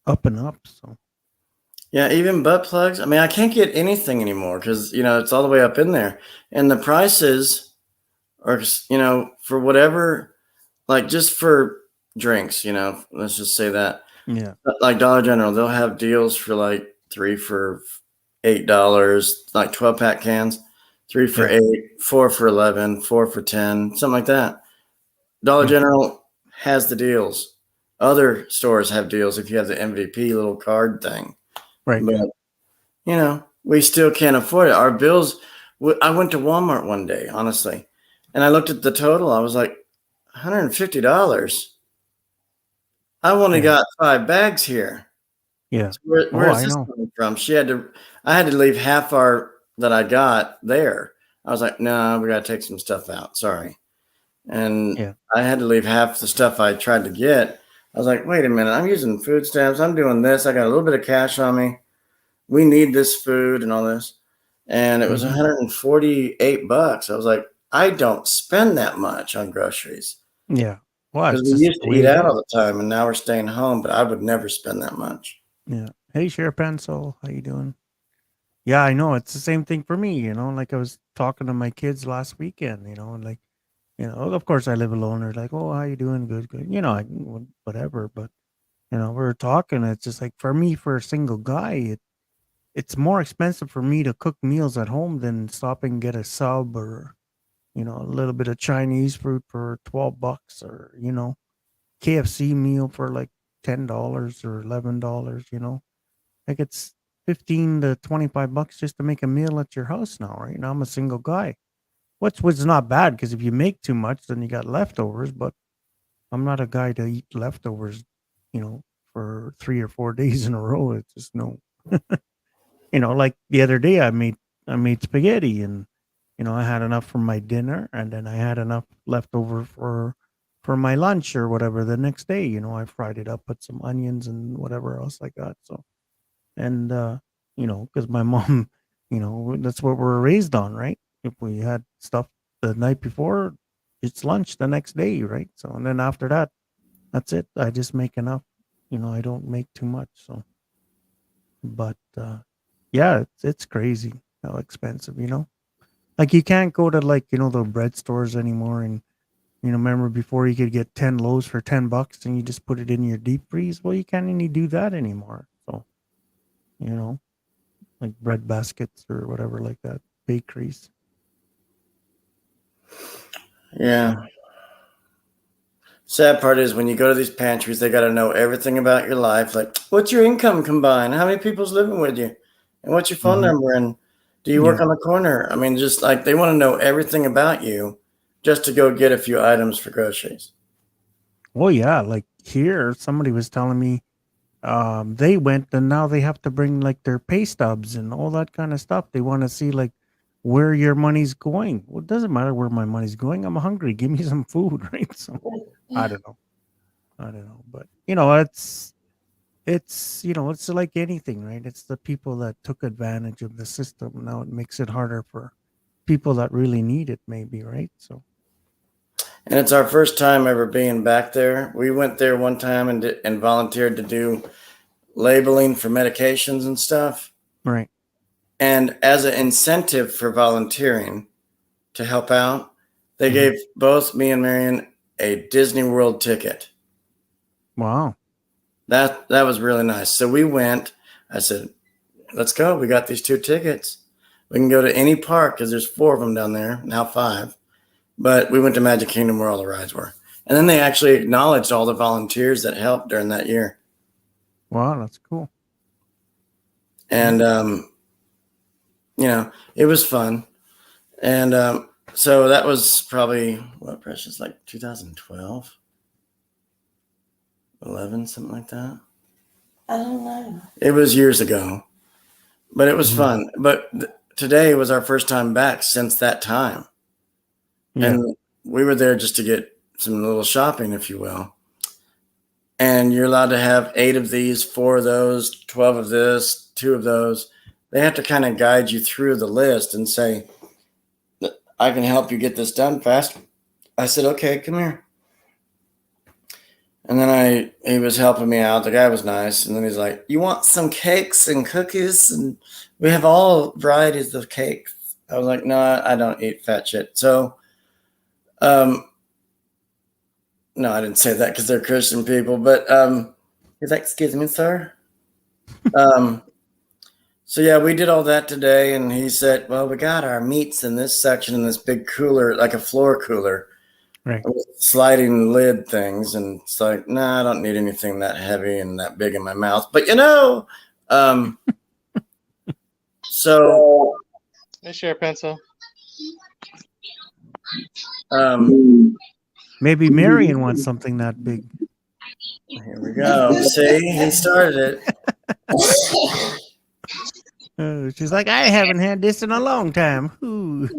up and up. So. Yeah, even butt plugs. I mean, I can't get anything anymore because, it's all the way up in there. And the prices are, for whatever, like just for drinks, let's just say that. Yeah. Like Dollar General, they'll have deals for like 3 for $8, like 12-pack cans, 3 for Yeah. 8, 4 for 11, 4 for 10, something like that. Dollar Yeah. General has the deals. Other stores have deals if you have the MVP little card thing. Right. But Yeah. we still can't afford it. Our bills. I went to Walmart one day, honestly, and I looked at the total. I was like, $150. I've only Yeah. got 5 bags here. Yeah. So where, Oh, where is I this know. coming from? I had to leave half our that I got there. I was like, no, we got to take some stuff out. Sorry. And Yeah. I had to leave half the stuff I tried to get. I was like, wait a minute. I'm using food stamps. I'm doing this. I got a little bit of cash on me. We need this food and all this. And it was Mhm. $148. I was like, I don't spend that much on groceries Yeah. Well, because it's we just used the to way eat it out is. all the time and now we're staying home, but I would never spend that much. Yeah. Hey, Share Pencil, how you doing? Yeah, I know. It's the same thing for me, like I was talking to my kids last weekend, and like, of course I live alone. They're like, "Oh, how you doing? Good, good." Whatever. But we're talking. It's just like for me, for a single guy, it's more expensive for me to cook meals at home than stop and get a sub or a little bit of Chinese food for $12 or KFC meal for like $10 or $11. Like it's 15 to 25 bucks just to make a meal at your house now, right? Now I'm a single guy. Which not bad because if you make too much, then you got leftovers. But I'm not a guy to eat leftovers, you know, for 3 or 4 days in a row. It's just no. Like the other day I made spaghetti and I had enough for my dinner and then I had enough left over for my lunch or whatever the next day. I fried it up, put some onions and whatever else I got. So and because my mom, that's what we're raised on, right? If we had stuff the night before, it's lunch the next day, right? So and then after that, that's it. I just make enough. I don't make too much. So but yeah, it's crazy how expensive. Like you can't go to like, the bread stores anymore and remember before you could get 10 loaves for $10 and you just put it in your deep freeze. Well, you can't even do that anymore. So, you know, like bread baskets or whatever like that, bakeries. Yeah. Sad part is when you go to these pantries, they got to know everything about your life. Like, what's your income combined? How many people's living with you? And what's your phone Hmm. number? And do you work Yeah. on the corner? I mean, just like they want to know everything about you just to go get a few items for groceries. Well, yeah, like here somebody was telling me they went and now they have to bring like their pay stubs and all that kind of stuff. They want to see like where your money's going. Well, it doesn't matter where my money's going. I'm hungry. Give me some food, right? So I don't know. I don't know. But it's like anything, right? It's the people that took advantage of the system. Now it makes it harder for people that really need it, maybe, right? So And it's our first time ever being back there. We went there one time and volunteered to do labeling for medications and stuff. right. And as an incentive for volunteering to help out, they Mhm. gave both me and Marion a Disney World ticket. Wow. That was really nice. So we went. I said, let's go. We got these 2 tickets. We can go to any park because there's 4 of them down there, now 5. But we went to Magic Kingdom where all the rides were. And then they actually acknowledged all the volunteers that helped during that year. Wow, that's cool. And, it was fun. And so that was probably, what, Precious, like 2012? 11, something like that. I don't know. It was years ago, but it was fun. But today was our first time back since that time. Yeah. And we were there just to get some little shopping, if you will. And you're allowed to have 8 of these, 4 of those, 12 of this, 2 of those. They have to kind of guide you through the list and say, I can help you get this done fast. I said, okay, come here. And then he was helping me out. The guy was nice. And then he's like, you want some cakes and cookies? And we have all varieties of cakes. I was like, no, I don't eat fat shit. So, no, I didn't say that because they're Christian people. But he's like, excuse me, sir. So, yeah, we did all that today. And he said, well, we got our meats in this section in this big cooler, like a floor cooler. Right. Sliding lid things, and it's like, nah, I don't need anything that heavy and that big in my mouth. But so Hey, share pencil. Maybe Marion wants something that big. Here we go. See, he started it. She's like, I haven't had this in a long time. Ooh.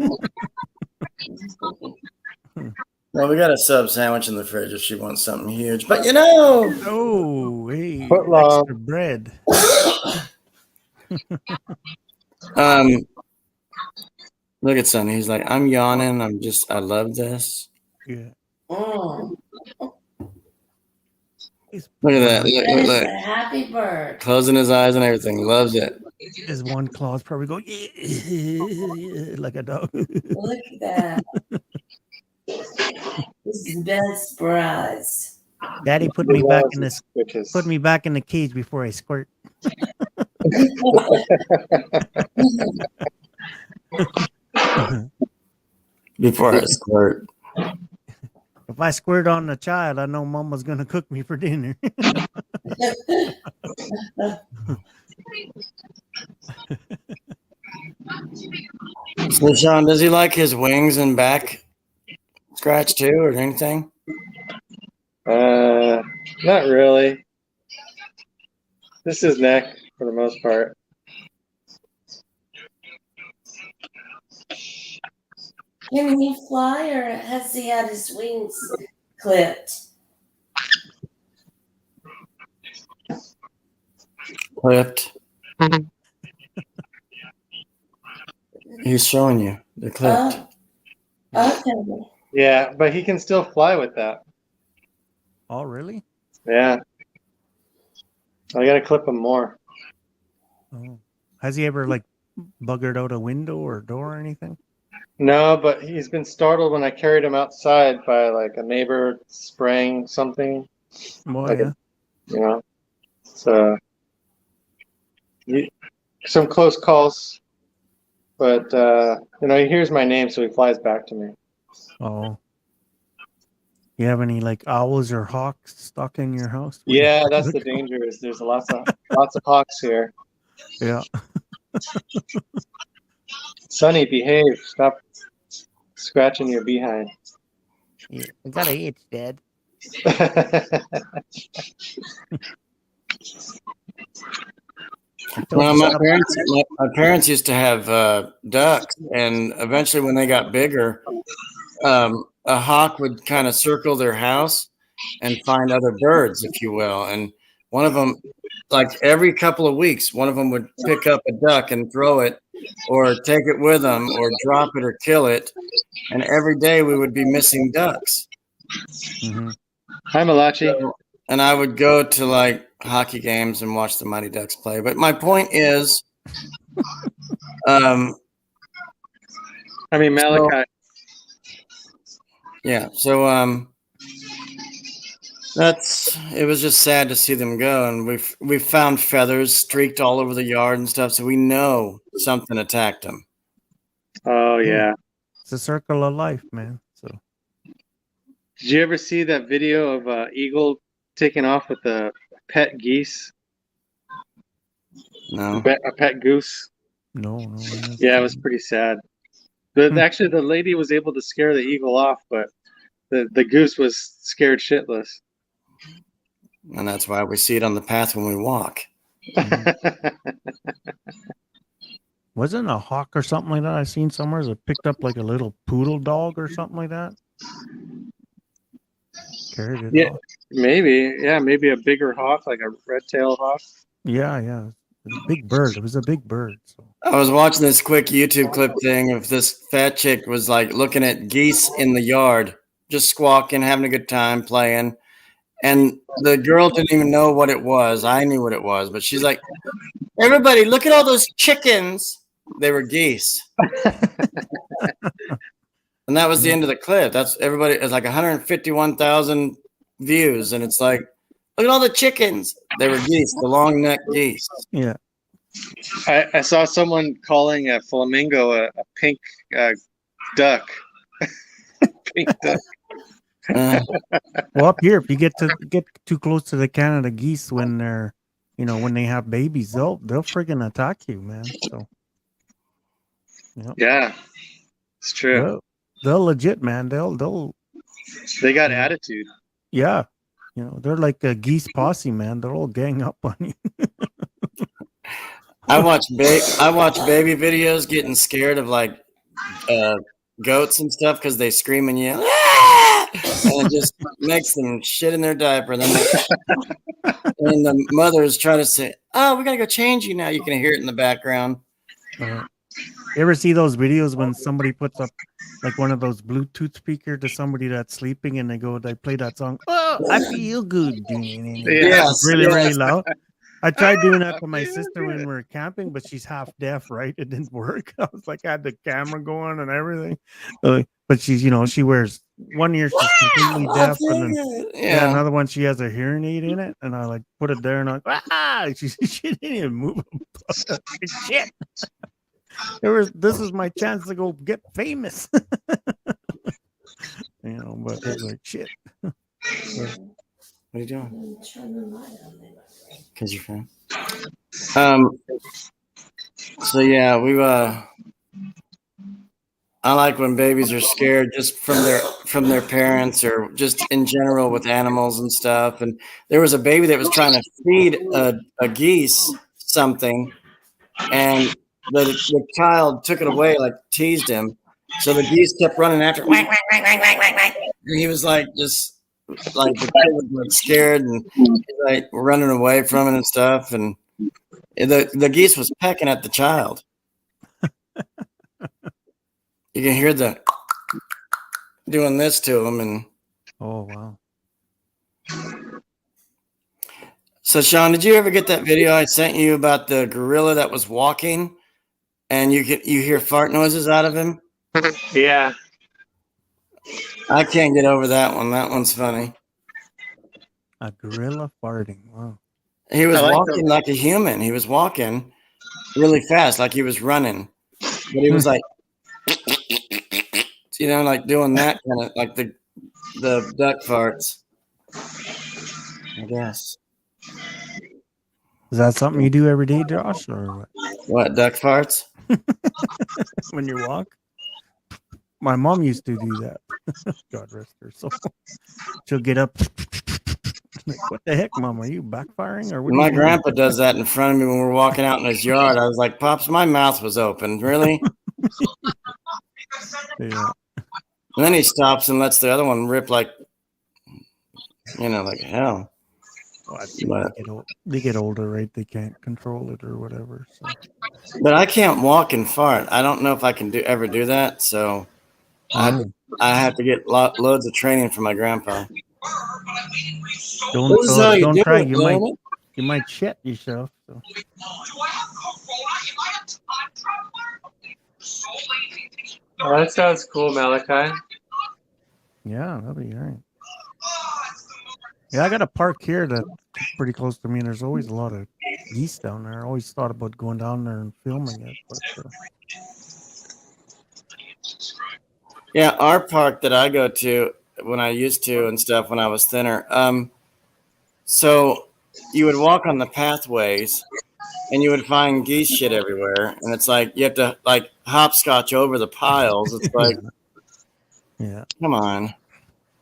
Well, we got a sub sandwich in the fridge if she wants something huge. But Oh, hey, Foot long. extra bread. Look at Sonny. He's like, I'm yawning. I love this. Yeah. Mm. Look at that. That is Look. a happy bird. Closing his eyes and everything. Loves it. His one claw's probably going like a dog. Look at that. This is the best surprise. Daddy put me back in this. Bitches. Put me back in the cage before I squirt. Before I squirt. If I squirt on a child, I know Mama's gonna cook me for dinner. So, Sean, does he like his wings and back scratch too, or anything? Not really. This is neck for the most part. Can he fly or has he had his wings clipped? Clipped. He's showing you the clipped. Okay. Yeah, but he can still fly with that. Oh, really? Yeah. I gotta clip him more. Oh. Has he ever like buggered out a window or door or anything? No, but he's been startled when I carried him outside by like a neighbor spraying something, Boy, Like a- yeah. you know. So some close calls, but he hears my name, so he flies back to me. Oh. You have any like owls or hawks stuck in your house? Yeah, that's the danger. Is there's lots of hawks here. Yeah. Sonny, behave. Stop scratching your behind. Yeah. I got an itch, Dad. Well, my parents used to have ducks, and eventually, when they got bigger, a hawk would kind of circle their house and find other birds, if you will. And one of them, like every couple of weeks, one of them would pick up a duck and throw it, or take it with them, or drop it or kill it. And every day we would be missing ducks. Mm-hmm. Hi, Malachi. And I would go to like hockey games and watch the Mighty Ducks play. But my point is, Malachi. yeah. So It was just sad to see them go, and we've found feathers streaked all over the yard and stuff, so we know something attacked them. Oh yeah. It's a circle of life, man. So Did you ever see that video of eagle taking off with a pet geese, No. a pet goose? no. I haven't Yeah, it seen was pretty sad. But Hmm. actually, the lady was able to scare the eagle off, but the goose was scared shitless. And that's why we see it on the path when we walk. Wasn't a hawk or something like that I seen somewhere that picked up like a little poodle dog or something like that? Carried it Yeah. off. Maybe, yeah, maybe a bigger hawk, like a red-tailed hawk. Yeah. It was a big bird. It was a big bird. So I was watching this quick YouTube clip thing of this fat chick was like looking at geese in the yard, just squawking, having a good time playing. And the girl didn't even know what it was. I knew what it was, but she's like, everybody, look at all those chickens. They were geese. And that was the end of the clip. That's everybody. It's like 151,000 views. And it's like, look at all the chickens. They were geese, the long neck geese. yeah. I saw someone calling a flamingo a pink duck. Pink duck. Well, up here, if you get too close to the Canada geese when they're, when they have babies, they'll friggin' attack you, man. So Yeah, it's true. they'll legit, man. They'll They got attitude. yeah. They're like a geese posse, man. They'll all gang up on you. I watch baby videos getting scared of like goats and stuff because they scream and yell, "Ah!" and it just makes them shit in their diaper. And then and the mothers try to say, "Oh, we gotta go change you now." You can hear it in the background. You ever see those videos when somebody puts up like one of those Bluetooth speaker to somebody that's sleeping and they play that song, "Oh, I feel good." Yes, Really, yes. really loud. I tried doing that to my sister when we were camping, but she's half deaf, right? It didn't work. I was like, I had the camera going and everything. But she's, she wears one ear, she's completely deaf, and then another one, she has a hearing aid in it. And I like put it there and she didn't even move. Shit. This is my chance to go get famous. But it's like shit. What are you doing? Turn the light on there. Because you're fan. So yeah, I like when babies are scared just from their parents or just in general with animals and stuff. And there was a baby that was trying to feed a geese something, and the child took it away, like teased him. So the geese kept running after him. And he was like just like the kid was like scared and like running away from it and stuff. And the geese was pecking at the child. You can hear the doing this to him. And Oh wow. so, Sean, did you ever get that video I sent you about the gorilla that was walking and you hear fart noises out of him? Yeah. I can't get over that one. That one's funny. A gorilla farting. Wow. He was I like walking like a human. He was walking really fast, like he was running. But he was like, like doing that kind of like the duck farts. I guess. Is that something you do every day, Josh, or What, duck farts? when you walk? My mom used to do that. God rest her soul. She'll get up. Like, what the heck, Mom? Are you backfiring or what? My grandpa does that in front of me when we're walking out in his yard. I was like, Pops, my mouth was open. Really? Yeah. And then he stops and lets the other one rip like hell. Well, I think But, they get older, right? They can't control it or whatever. So. but I can't walk and fart. I don't know if I can ever do that. So I have to get loads of training from my grandpa. Don't This is how you do try. it, You might shit yourself. So. Oh, that sounds cool, Malachi. Yeah, that'll be all right. Yeah, I got a park here that's pretty close to me, and there's always a lot of geese down there. I always thought about going down there and filming it, but Yeah, our park that I go to when I used to and stuff when I was thinner. So you would walk on the pathways and you would find geese shit everywhere, and it's like you have to like hopscotch over the piles. It's like, yeah. come on,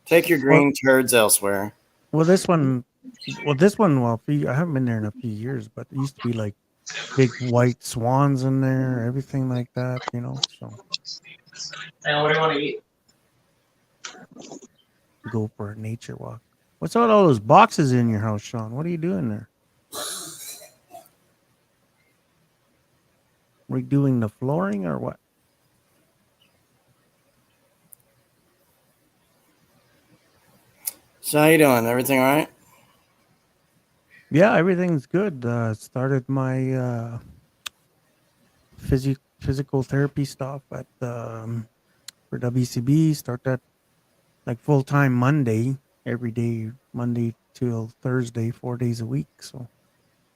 take your green turds elsewhere. Well, this one, I haven't been there in a few years, but it used to be like big white swans in there, everything like that, you know. So And what do you want to eat? go for a nature walk. What's all those boxes in your house, Sean? What are you doing there? Redoing the flooring or what? So how you doing? Everything all right? Yeah, everything's good. Started my physical therapy stuff at for WCB. Start that like full time Monday, every day, Monday till Thursday, 4 days a week. So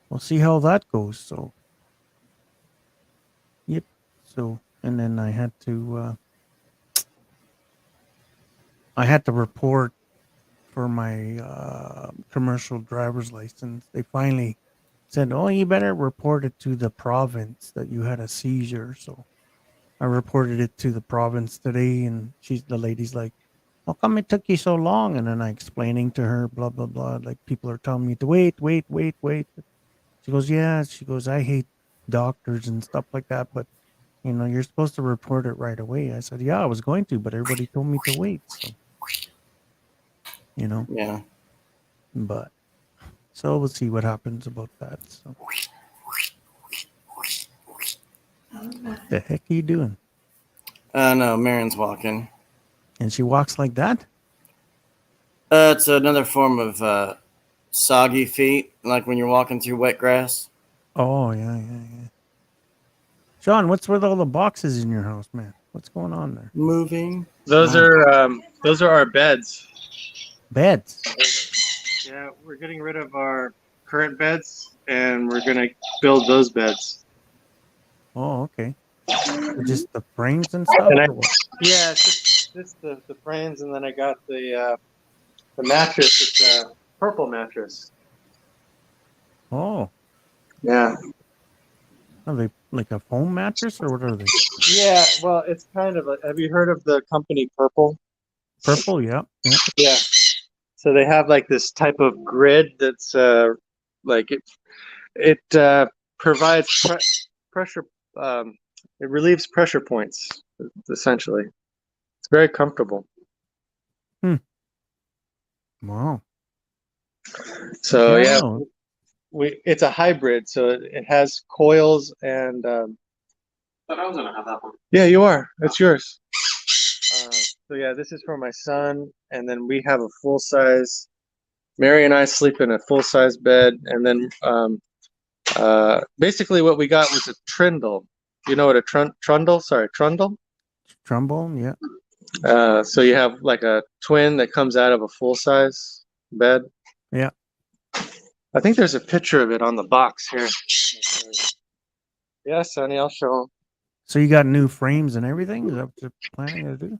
we'll see how that goes. So yep. So and then I had to report for my commercial driver's license. They finally said, "Oh, you better report it to the province that you had a seizure." So I reported it to the province today, and the lady's like, "How come it took you so long?" And then I explaining to her, blah blah blah, like people are telling me to wait. She goes, "Yeah." She goes, "I hate doctors and stuff like that, but you know, you're supposed to report it right away." I said, "Yeah, I was going to, but everybody told me to wait." So, you know, Yeah. but so we'll see what happens about that. So, the heck are you doing? No, Marion's walking. And she walks like that? It's another form of soggy feet, like when you're walking through wet grass. Oh, yeah. Sean, what's with all the boxes in your house, man? What's going on there? Moving. Those are our beds. Beds. Yeah, we're getting rid of our current beds, and we're gonna build those beds. Oh, okay. Just the frames and stuff? And or what? Yeah, it's just the frames, and then I got the mattress. It's a purple mattress. Oh, Yeah. are they like a foam mattress or what are they? Yeah, well, it's kind of have you heard of the company Purple? Purple, yeah. Yeah. So they have like this type of grid that's like it provides pressure. It relieves pressure points essentially. It's very comfortable. Wow. So yeah, Wow. it's a hybrid. So it has coils and. But I was gonna have that one. Yeah, you are. It's yours. So yeah, this is for my son, and then we have a full size. Mary and I sleep in a full size bed, and then basically what we got was a trundle. You know what a trundle? Sorry, trundle. Trombone, yeah. So you have like a twin that comes out of a full size bed. Yeah. I think there's a picture of it on the box here. Yeah, Sonny, I'll show him. So you got new frames and everything? Is that what you're planning to do?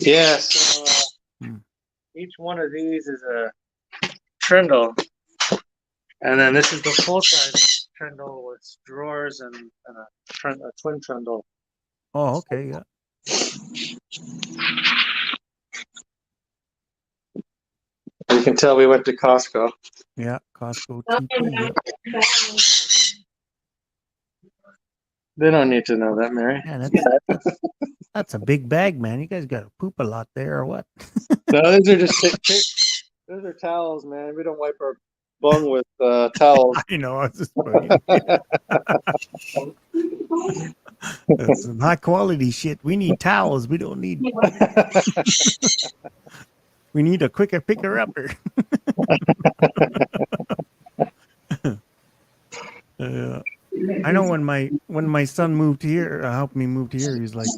Yeah, so each one of these is a trundle, and then this is the full size trundle with drawers and a twin trundle. Oh, okay, yeah. You can tell we went to Costco. Yeah, Costco TP. Yeah. They don't need to know that, Mary. Man, that's a big bag, man. You guys got to poop a lot there or what? No, those are just those are towels, man. We don't wipe our bung with towels. I know. It's just funny. That's some high quality shit. We need towels. We don't need. We need a quicker picker upper. I know when my son moved here, helped me move here. He's like,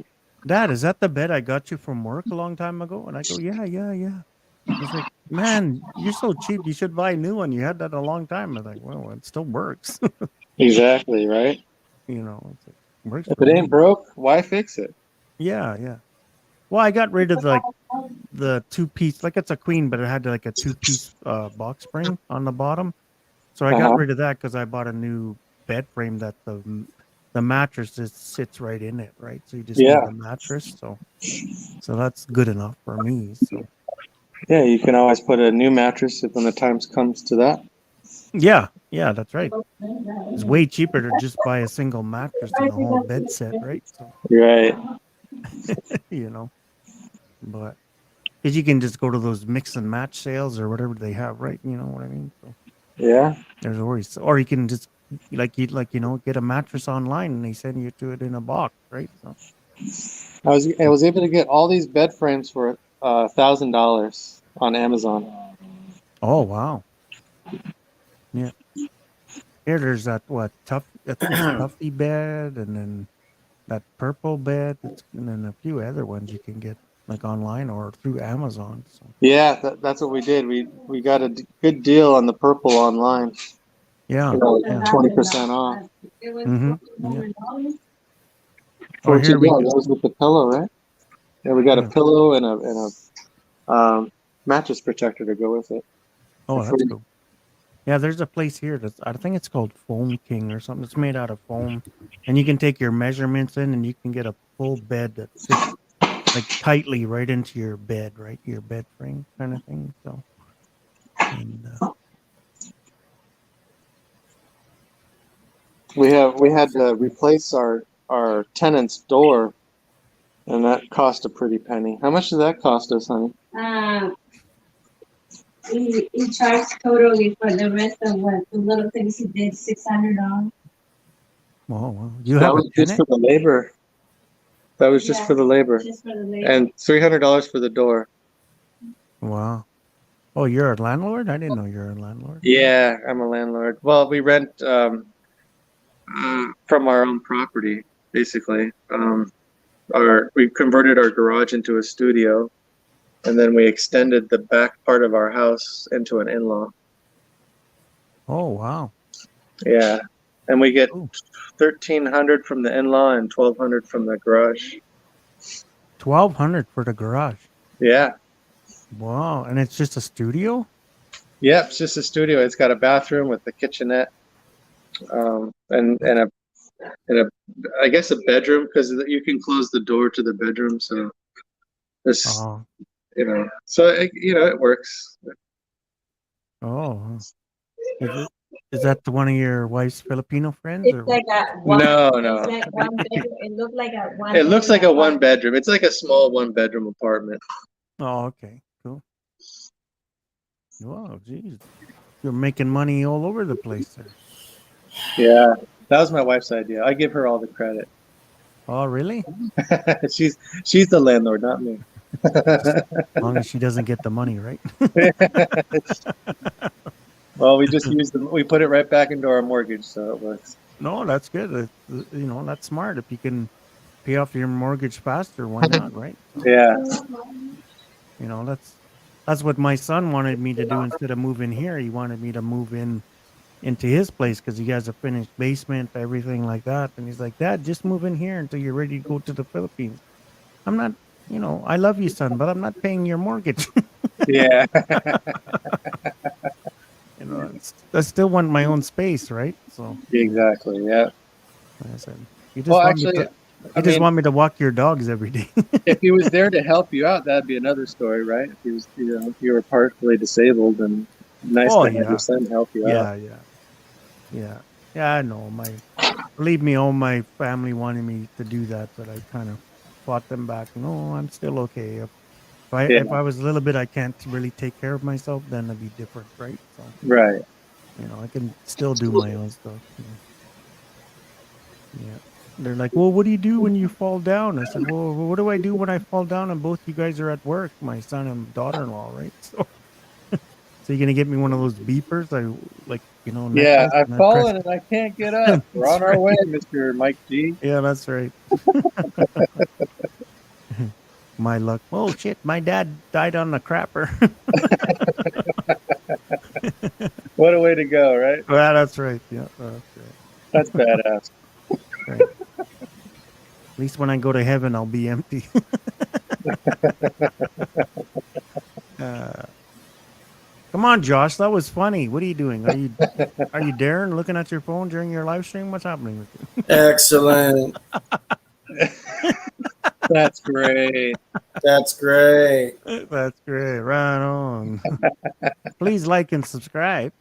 "Dad, is that the bed I got you from work a long time ago?" And I go, "Yeah." He's like, man, you're so cheap. You should buy a new one. You had that a long time. I'm like, well, it still works. Exactly, right? You know, it's like, works If for it me. ain't broke, why fix it? Yeah, yeah. Well, I got rid of like the 2-piece, like it's a queen, but it had like a 2-piece box spring on the bottom. So I got Uh-huh. rid of that because I bought a new bed frame that the mattress just sits right in it, right? So you just need Yeah. the mattress. So that's good enough for me. So Yeah, you can always put a new mattress if when the time comes to that. yeah, that's right. It's way cheaper to just buy a single mattress than a whole bed set, right? So Right. you know, but because you can just go to those mix and match sales or whatever they have, right? You know what I mean? So Yeah. there's always, or you can just get a mattress online and they send you to it in a box, right? So I was able to get all these bed frames for $1,000 on Amazon. oh wow, yeah. Here there's that I think it's Tuffy bed, and then that purple bed, and then a few other ones you can get like online or through Amazon. So Yeah, that's what we did. We got a good deal on the purple online. yeah, yeah. 20% off. Mm-hmm. Yeah. For Oh, what you here we got? go. That was with the pillow, right? Yeah, we got a Yeah. pillow and a mattress protector to go with it. Oh, For that's free. cool. Yeah, there's a place here that's, I think it's called Foam King or something. It's made out of foam, and you can take your measurements in, and you can get a full bed that fits like tightly right into your bed, right? Your bed frame kind of thing. So, and We had to replace our tenant's door, and that cost a pretty penny. How much did that cost us, honey? He charged totally for the rest of what the little things he did, $600. wow, you That have a was just tenant? for the labor. That was just Yeah, for the labor, just for the labor. and $300 for the door. Wow. Oh, you're a landlord? I didn't know you're a landlord. Yeah, I'm a landlord. Well, we rent from our own property, basically. We converted our garage into a studio, and then we extended the back part of our house into an in-law. Oh, wow. Yeah, and we get Cool. $1,300 from the in-law and $1,200 from the garage. 1,200 for the garage. Yeah, Wow. And it's just a studio? yeah, it's just a studio. It's got a bathroom with a kitchenette, and a I guess a bedroom because you can close the door to the bedroom. So this, Oh, so it works. oh. Is that one of your wife's Filipino friends It's or like what? a one. No, It's no. like one bedroom. It looked like a one. It looks like a one bedroom. It's like a small one bedroom apartment. Oh, okay. Cool. Wow, geez. You're making money all over the place there. Yeah, that was my wife's idea. I give her all the credit. Oh, really? she's the landlord, not me. As long as she doesn't get the money, right? Well, we just we put it right back into our mortgage, so it works. No, that's good. That's smart. If you can pay off your mortgage faster, why not, right? Yeah. That's what my son wanted me to do instead of moving here. He wanted me to move into his place because he has a finished basement, everything like that. And he's like, Dad, just move in here until you're ready to go to the Philippines. I'm not, I love you, son, but I'm not paying your mortgage. Yeah. I still want my own space, right? So Exactly. Yeah. like I said, you just Well, want actually, me to, you just want me to walk your dogs every day. if he was there to help you out, that'd be another story, right? If he was, if you were partially disabled, and nice Oh, to have yeah. your son help you out. Yeah. I know. Believe me, all my family wanted me to do that, but I kind of fought them back. No, I'm still okay. If I was a little bit, I can't really take care of myself, then it'd be different, right? So, Right. I can still do my own stuff. Yeah. They're like, well, what do you do when you fall down? I said, well, what do I do when I fall down and both you guys are at work, my son and daughter-in-law, right? So you're gonna get me one of those beepers? Yeah, necklace, I've and I press- fallen and I can't get up. We're on That's our right. way, Mr. Mike G. Yeah, that's right. My luck. Oh shit! My dad died on the crapper. What a way to go, right? Well, that's right. Yeah, that's right. That's badass. Right. At least when I go to heaven, I'll be empty. Come on, Josh. That was funny. What are you doing? Are you Darren looking at your phone during your live stream? What's happening with you? Excellent. That's great. That's great. That's great. Right on. Please like and subscribe.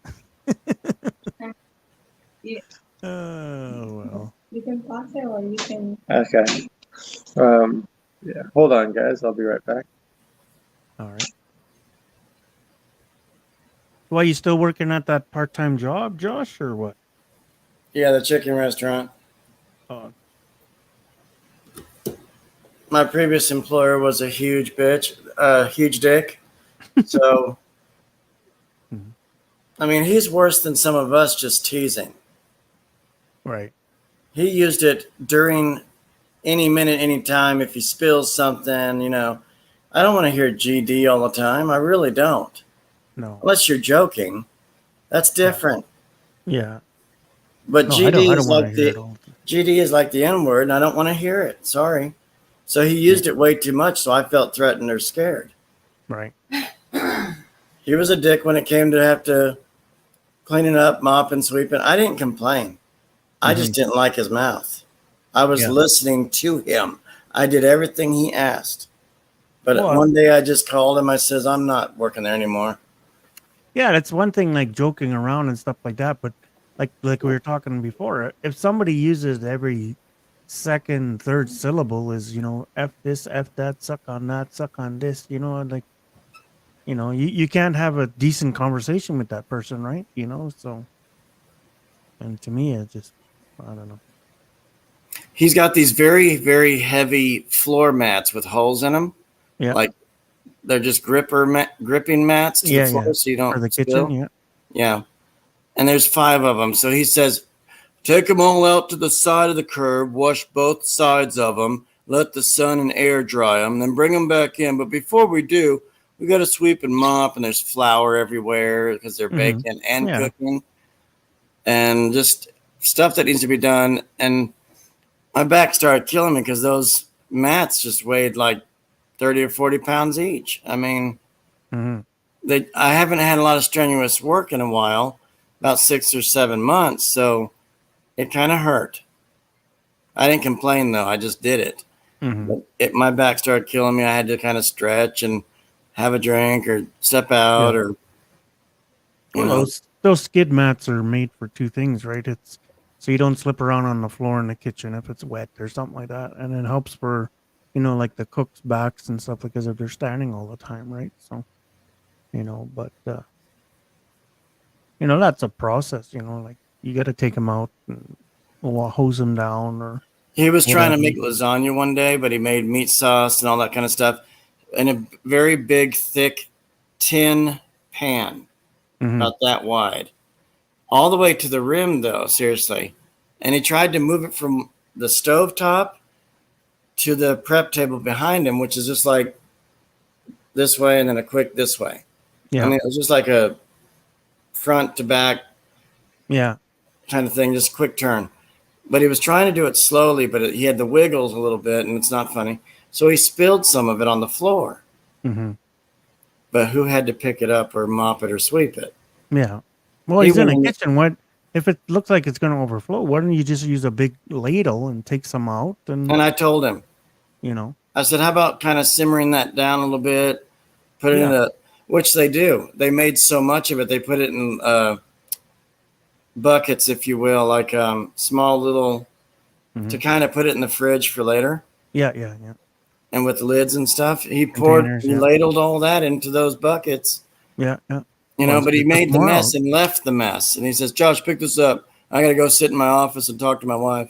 Yeah. Oh well. You can pause it or you can. Okay. Yeah. Hold on, guys. I'll be right back. All right. Well, you still working at that part-time job, Josh, or what? Yeah, the chicken restaurant. Oh, My previous employer was a huge bitch, huge dick. So, I mean, he's worse than some of us just teasing. right. He used it during any minute, any time. If he spills something, you know, I don't want to hear GD all the time. I really don't. No. Unless you're joking. That's different. Yeah. But No, I GD don't is want like to hear it the all. GD is like the N word, and I don't want to hear it. Sorry. So he used it way too much, so I felt threatened or scared. Right. He was a dick when it came to have to cleaning up, mopping, sweeping. I didn't complain. I just didn't like his mouth. I was Yeah. listening to him. I did everything he asked. But Well, one day I just called him. I says, I'm not working there anymore. Yeah, that's one thing, like joking around and stuff like that. But like we were talking before, if somebody uses every second, third syllable is, F this, F that, suck on that, suck on this, like, you can't have a decent conversation with that person, right? So, and to me, it just, I don't know. He's got these very, very heavy floor mats with holes in them. Yeah. Like they're just gripping mats to Yeah, the floor yeah. so you don't For the spill. kitchen, yeah. Yeah. And there's 5 of them. So he says, take them all out to the side of the curb, wash both sides of them, let the sun and air dry them, then bring them back in. But before we do, we got to sweep and mop, and there's flour everywhere because they're baking and Yeah. cooking, and just stuff that needs to be done. And my back started killing me because those mats just weighed like 30 or 40 pounds each. I mean, I haven't had a lot of strenuous work in a while, about 6 or 7 months, so it kind of hurt. I didn't complain though; I just did it. But my back started killing me. I had to kind of stretch and have a drink or step out, or you know. Those skid mats are made for 2 things, right? It's so you don't slip around on the floor in the kitchen if it's wet or something like that, and it helps for, like the cooks' backs and stuff, because if they're standing all the time, right? So, but that's a process. Like you got to take them out and hose them down, or He was trying to whatever. make lasagna one day, but he made meat sauce and all that kind of stuff in a very big, thick tin pan, about that wide, all the way to the rim, though, seriously. And he tried to move it from the stove top to the prep table behind him, which is just like this way and then a quick this way. Yeah. I mean, it was just like a front to back Yeah. kind of thing, just a quick turn. But he was trying to do it slowly, but he had the wiggles a little bit, and it's not funny. So he spilled some of it on the floor. But who had to pick it up or mop it or sweep it? Yeah. Well, He he's in a wouldn't- kitchen. What if it looks like it's going to overflow? Why don't you just use a big ladle and take some out? And I told him, I said, how about kind of simmering that down a little bit, put it in a, which they do. They made so much of it, they put it in buckets, if you will, like small little, to kind of put it in the fridge for later. Yeah. And with lids and stuff, he poured, Containers, he yeah. ladled all that into those buckets. Yeah. But he it's made the tomorrow. mess and left the mess. And he says, Josh, pick this up. I got to go sit in my office and talk to my wife.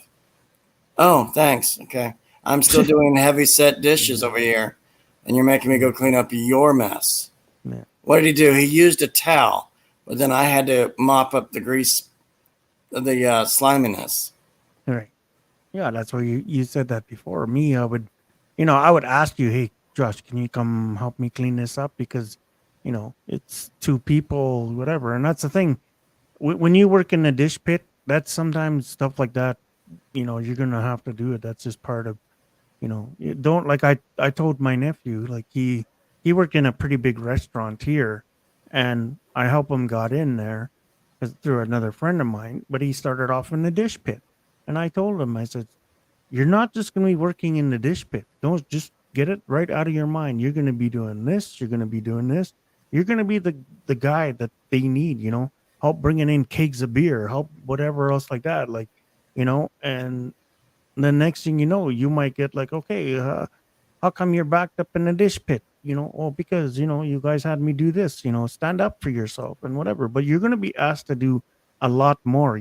Oh, thanks. Okay. I'm still doing heavy set dishes over here, and you're making me go clean up your mess. Yeah. What did he do? He used a towel, but then I had to mop up the grease, the sliminess. Right. Yeah, that's why you said that before. Me, I would ask you, hey, Josh, can you come help me clean this up? Because, it's two people, whatever. And that's the thing. When you work in the dish pit, that's sometimes stuff like that, you're going to have to do it. That's just part of, you don't, like I told my nephew, like he worked in a pretty big restaurant here, and I helped him got in there through another friend of mine, but he started off in the dish pit. And I told him, I said, you're not just going to be working in the dish pit. Don't just get it right out of your mind. You're going to be doing this. You're going to be doing this. You're going to be the guy that they need, help bringing in kegs of beer, help whatever else like that. Like, and the next thing you know, you might get like, okay, how come you're backed up in the dish pit? Because, you guys had me do this, stand up for yourself and whatever. But you're going to be asked to do a lot more,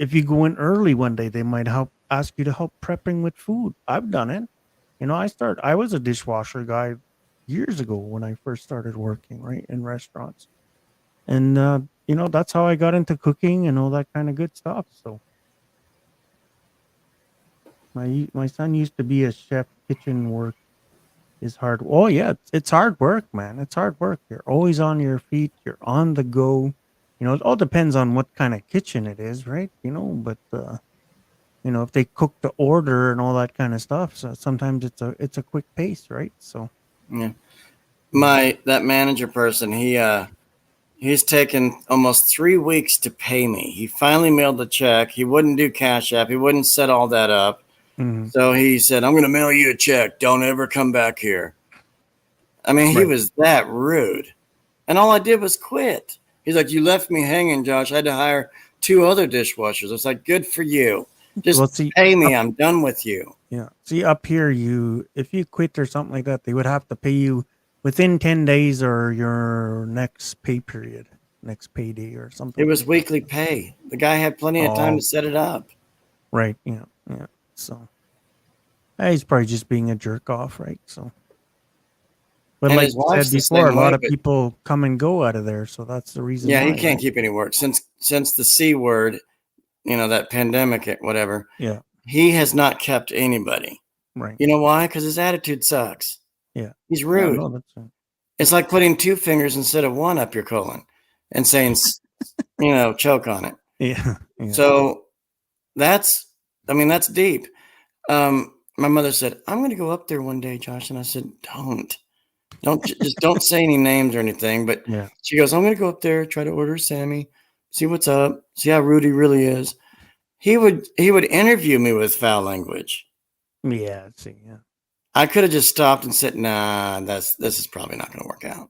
if you go in early one day, they might ask you to help prepping with food. I've done it. I was a dishwasher guy years ago when I first started working, right, in restaurants. And, that's how I got into cooking and all that kind of good stuff. So my son used to be a chef. Kitchen work is hard. Oh, yeah, it's hard work, man. It's hard work. You're always on your feet. You're on the go. It all depends on what kind of kitchen it is, right? But if they cook to order and all that kind of stuff, so sometimes it's a quick pace, right? So Yeah. That manager person, he's taken almost 3 weeks to pay me. He finally mailed the check. He wouldn't do Cash App. He wouldn't set all that up. So he said, I'm going to mail you a check. Don't ever come back here. I mean, he Right. was that rude. And all I did was quit. He's like, you left me hanging, Josh. I had to hire 2 other dishwashers. I was like, good for you. Just Well, see, pay me. I'm done with you. yeah. See, up here, if you quit or something like that, they would have to pay you within 10 days or your next pay period, next payday or something. It was weekly pay. The guy had plenty of time Oh. to set it up. Right. Yeah. Yeah. So he's probably just being a jerk off, right? So, but And like his you wife's said the before, a same lot way, of but- people come and go out of there, so that's the reason. Yeah, he why, can't right? keep any work since the C word, that pandemic, whatever. Yeah. He has not kept anybody. Right. You know why? Because his attitude sucks. Yeah. He's Yeah, rude. no, that's It's like putting 2 fingers instead of 1 up your colon and saying, choke on it. yeah. Yeah. So that's deep. My mother said, I'm going to go up there one day, Josh. And I said, just don't say any names or anything. But Yeah. she goes, I'm going to go up there, try to order Sammy, see what's up, see how rude he really is. He would interview me with foul language. Yeah. See. Yeah. I could have just stopped and said, nah, this is probably not going to work out.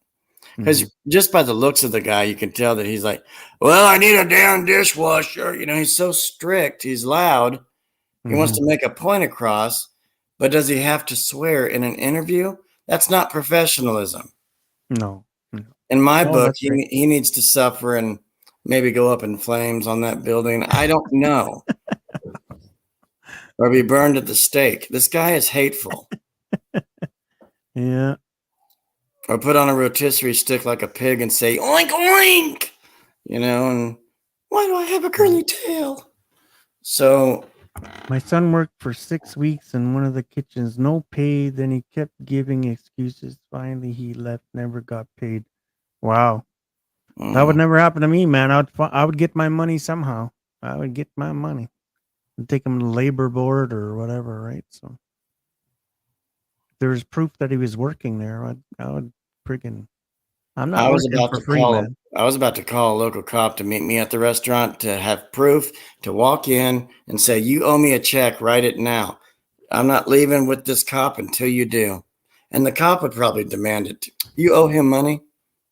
Because Mhm. just by the looks of the guy, you can tell that he's like, well, I need a damn dishwasher. He's so strict. He's loud. He wants to make a point across. But does he have to swear in an interview? That's not professionalism. No. In my No, book, that's right. he needs to suffer and maybe go up in flames on that building. I don't know. Or be burned at the stake. This guy is hateful. Yeah. Or put on a rotisserie stick like a pig and say, oink, oink, and why do I have a curly tail? So My son worked for 6 weeks in one of the kitchens, no pay. Then he kept giving excuses. Finally, he left, never got paid. Wow. That would never happen to me, man. I would get my money somehow. I would get my money and take him to labor board or whatever, right? So if there was proof that he was working there, I would freaking. I'm not I was working about for to free, call. man. I was about to call a local cop to meet me at the restaurant to have proof to walk in and say, "You owe me a check. Write it now. I'm not leaving with this cop until you do." And the cop would probably demand it. You owe him money,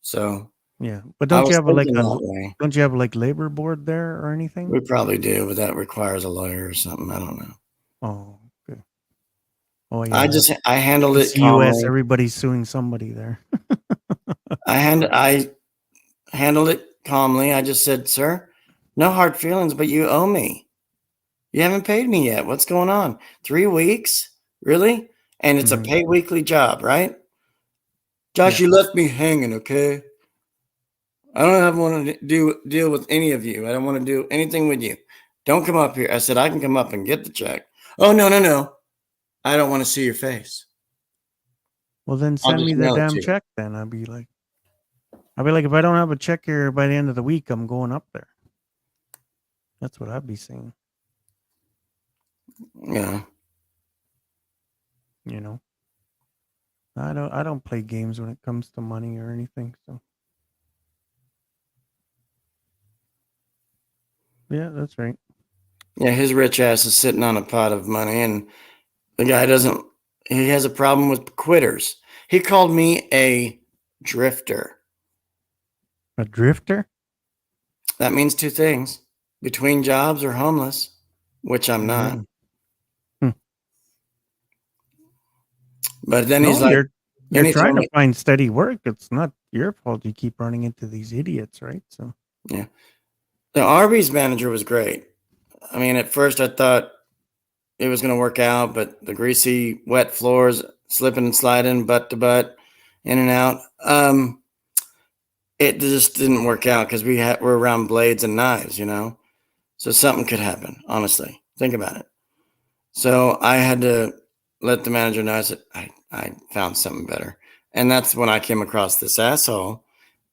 so Yeah, but I don't was you have thinking that way. don't you have labor board there or anything? We probably do, but that requires a lawyer or something. I don't know. Oh, okay. Oh yeah. I handled it's it U.S. calmly. Everybody's suing somebody there. I handled it calmly. I just said, "Sir, no hard feelings, but you owe me. You haven't paid me yet. What's going on? 3 weeks? Really? And it's a pay weekly job, right? Josh, Yeah. you left me hanging, okay? I don't want to deal with any of you. I don't want to do anything with you. Don't come up here." I said, "I can come up and get the check." "Oh, no. I don't want to see your face. Well, then I'll send just me the mail it damn to you. check. Then I'll be like, if I don't have a check here by the end of the week, I'm going up there. That's what I'd be saying. Yeah. You know, I don't play games when it comes to money or anything. So yeah, that's right. Yeah, his rich ass is sitting on a pot of money, and the guy doesn't. He has a problem with quitters. He called me a drifter. A drifter? That means two things: between jobs or homeless, which I'm not. But then he's No, like, you're then he trying told to me, find steady work. It's not your fault you keep running into these idiots, right? So yeah, the Arby's manager was great. I mean, at first I thought it was going to work out, but the greasy, wet floors, slipping and sliding, butt to butt, in and out. It just didn't work out because we're around blades and knives, you know. So something could happen. Honestly, think about it. So I had to let the manager know that I found something better, and that's when I came across this asshole.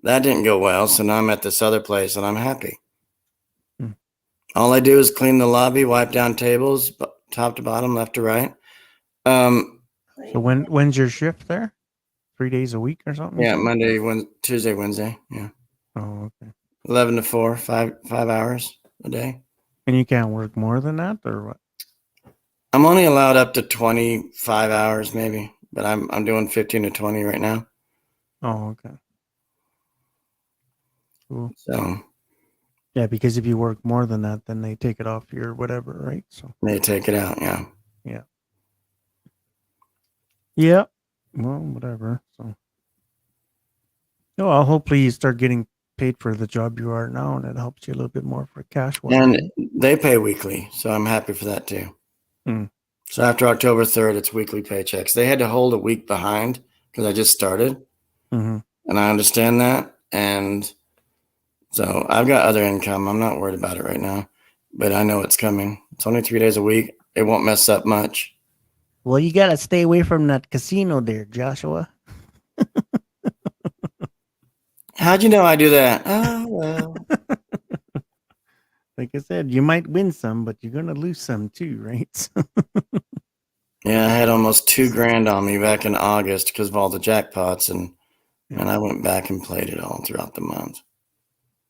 That didn't go well, so now I'm at this other place and I'm happy. Hmm. All I do is clean the lobby, wipe down tables, top to bottom, left to right. so when's your shift there? 3 days a week or something? Yeah, Monday, Tuesday, Wednesday. Yeah, Oh, okay. 11 to 4, 5 hours a day. And you can't work more than that, or what? I'm only allowed up to 25 hours, maybe, but I'm doing 15 to 20 right now. Oh, okay. Cool. So Yeah, because if you work more than that, then they take it off your whatever, right? So they take it out. Yeah. yeah. Well, whatever. So well, hopefully you start getting paid for the job you are now, and it helps you a little bit more for cash. And they pay weekly, so I'm happy for that too. Hmm. So after October 3rd, it's weekly paychecks. They had to hold a week behind because I just started, and I understand that. And so I've got other income. I'm not worried about it right now, but I know it's coming. It's only 3 days a week. It won't mess up much. Well, you gotta stay away from that casino there, Joshua. How'd you know I do that? Oh, well. Like I said, you might win some, but you're gonna lose some too, right? Yeah, I had almost $2,000 on me back in August because of all the jackpots, and I went back and played it all throughout the month.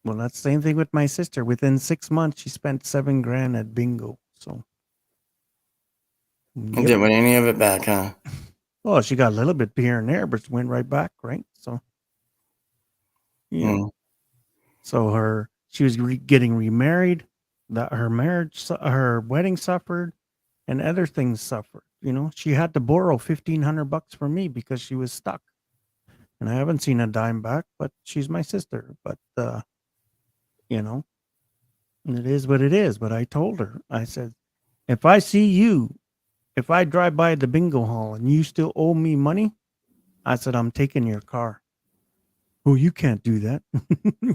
Well, that's the same thing with my sister. Within 6 months, she spent $7,000 at bingo. So, I didn't win any of it back, huh? Well, she got a little bit here and there, but it went right back, right? So, yeah. So she was getting remarried. That her wedding suffered, and other things suffered. You know, she had to borrow $1,500 from me because she was stuck, and I haven't seen a dime back. But she's my sister. But you know, it is what it is. But I told her, I said, if I drive by the bingo hall and you still owe me money, I said, I'm taking your car. Oh, you can't do that.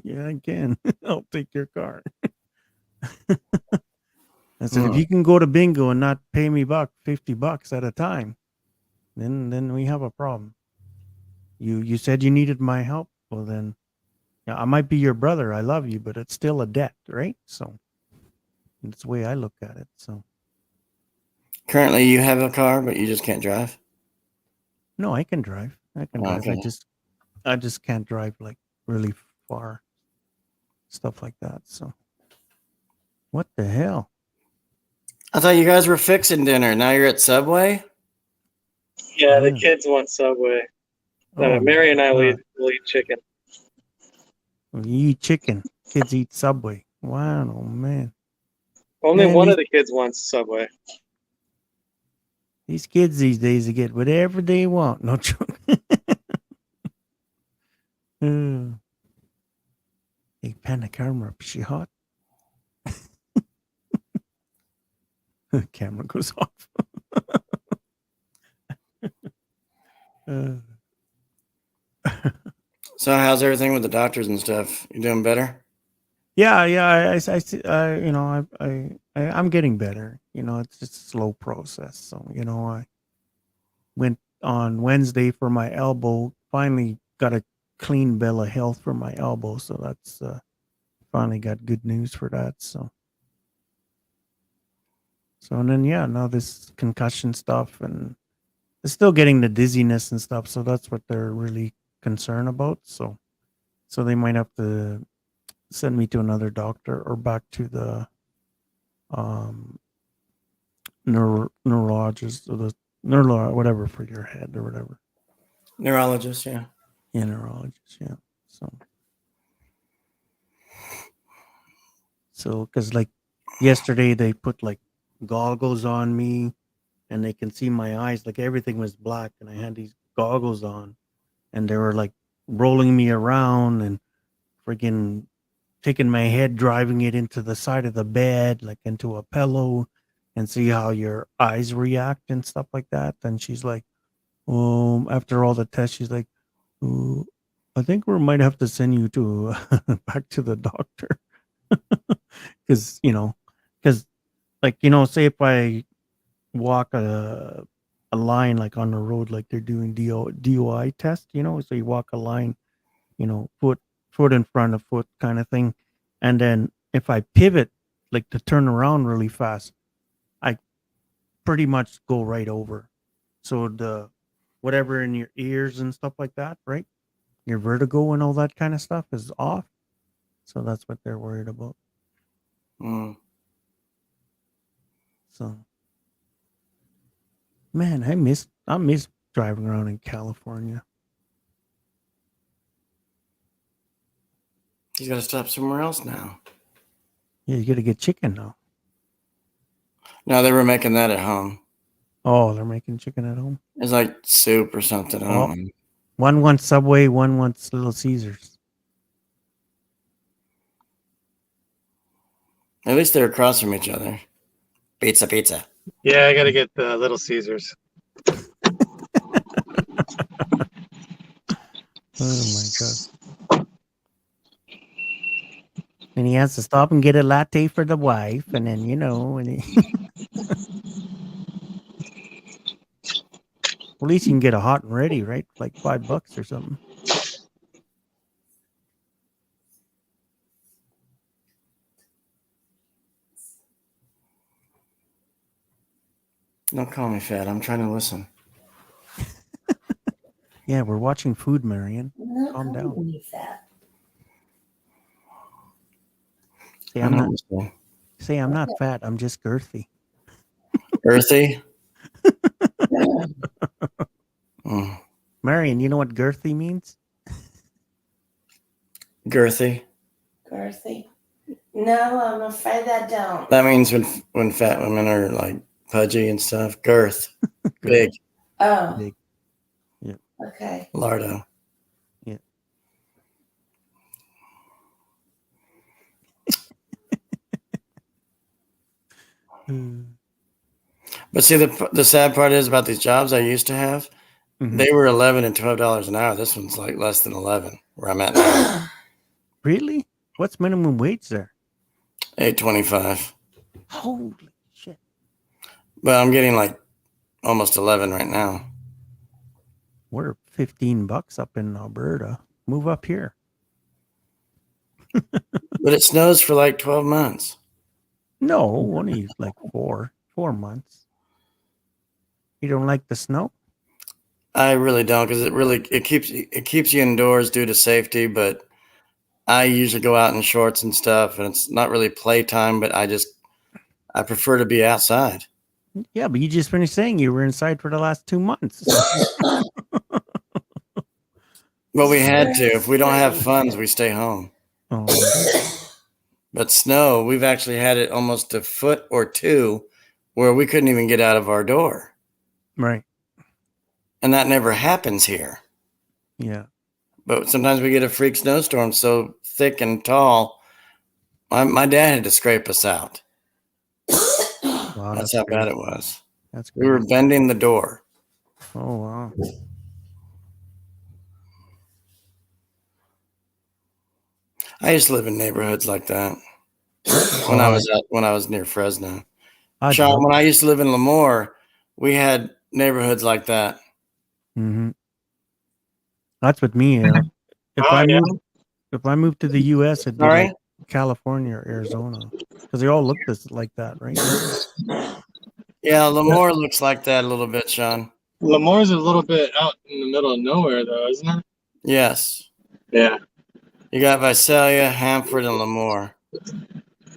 Yeah, I can. I'll take your car. I said, if you can go to bingo and not pay me $50 at a time, then we have a problem. You said you needed my help. Well, then, yeah, I might be your brother. I love you, but it's still a debt, right? So that's the way I look at it. So Currently, you have a car, but you just can't drive? no, I can drive. Okay. I just can't drive like really far, stuff like that. So what the hell? I thought you guys were fixing dinner. Now you're at Subway? Yeah, the kids want Subway. Mary and I will eat chicken. You eat chicken. Kids eat Subway. Wow, oh man. Only Man, one of the kids wants Subway. These kids these days, they get whatever they want. No joke. Hey, pan the camera up. Is she hot? The camera goes off. So how's everything with the doctors and stuff? You doing better? Yeah. I'm getting better. You know, it's just a slow process. So, you know, went on Wednesday for my elbow. Finally got a clean bill of health for my elbow, so that's finally got good news for that. So and then now this concussion stuff, and they're still getting the dizziness and stuff. So that's what they're really concerned about. So they might have to send me to another doctor or back to the neurologist or the whatever for your head or whatever. Neurologist, yeah. Yeah, neurologist, yeah. So because like yesterday they put like goggles on me and they can see my eyes, like everything was black, and I had these goggles on and they were like rolling me around and freaking taking my head, driving it into the side of the bed, like into a pillow, and see how your eyes react and stuff like that. And she's like, after all the tests, she's like, I think we might have to send you to back to the doctor. Because like, say if I walk a line like on the road, like they're doing DOI test, so you walk a line, foot in front of foot kind of thing. And then if I pivot, like to turn around really fast, I pretty much go right over. So the whatever in your ears and stuff like that, right? Your vertigo and all that kind of stuff is off. So that's what they're worried about. So, man, I miss driving around in California. He's got to stop somewhere else now. Yeah, you got to get chicken now. No, they were making that at home. Oh, they're making chicken at home. It's like soup or something. I don't know. One wants Subway, one wants Little Caesars. At least they're across from each other. Pizza. Yeah, I gotta get the Little Caesars. Oh my god. And he has to stop and get a latte for the wife, and then at least you can get a hot and ready, right? Like $5 or something. Don't call me fat. I'm trying to listen. Yeah, we're watching Food, Marion. No, Calm down. don't believe that. Say I'm not fat. I'm just girthy. Earthy? Marion, you know what girthy means? Girthy? Girthy? No, I'm afraid I don't. That means when fat women are like pudgy and stuff. Girth. Big. Oh. Big. Yeah. Okay. Lardo. Yeah. But see, the sad part is about these jobs I used to have, they were $11 and $12 an hour. This one's like less than 11 where I'm at now. Really? What's minimum wage there? $8.25. Holy shit. But I'm getting like almost 11 right now. We're $15 up in Alberta. Move up here. But it snows for like 12 months. No, only like 4 months. You don't like the snow? I really don't, because it keeps you indoors due to safety. But I usually go out in shorts and stuff, and it's not really playtime. But I prefer to be outside. Yeah, but you just finished saying you were inside for the last 2 months. Well, we had to. If we don't have funds, we stay home. Oh. But snow, we've actually had it almost a foot or two where we couldn't even get out of our door. Right. And that never happens here. Yeah. But sometimes we get a freak snowstorm so thick and tall. My dad had to scrape us out. Wow, that's how bad it was. That's we were bending the door. Oh, wow. I used to live in neighborhoods like that when I was near Fresno. Sean, when I used to live in Lemoore, we had neighborhoods like that. Mm-hmm. That's with me. If Oh, I yeah. if I move to the U.S., it'd be Sorry? like California or Arizona because they all look like that, right? Yeah, Lemoore looks like that a little bit, Sean. Lemoore's a little bit out in the middle of nowhere, though, isn't it? Yes. Yeah. You got Visalia, Hanford, and Lemoore.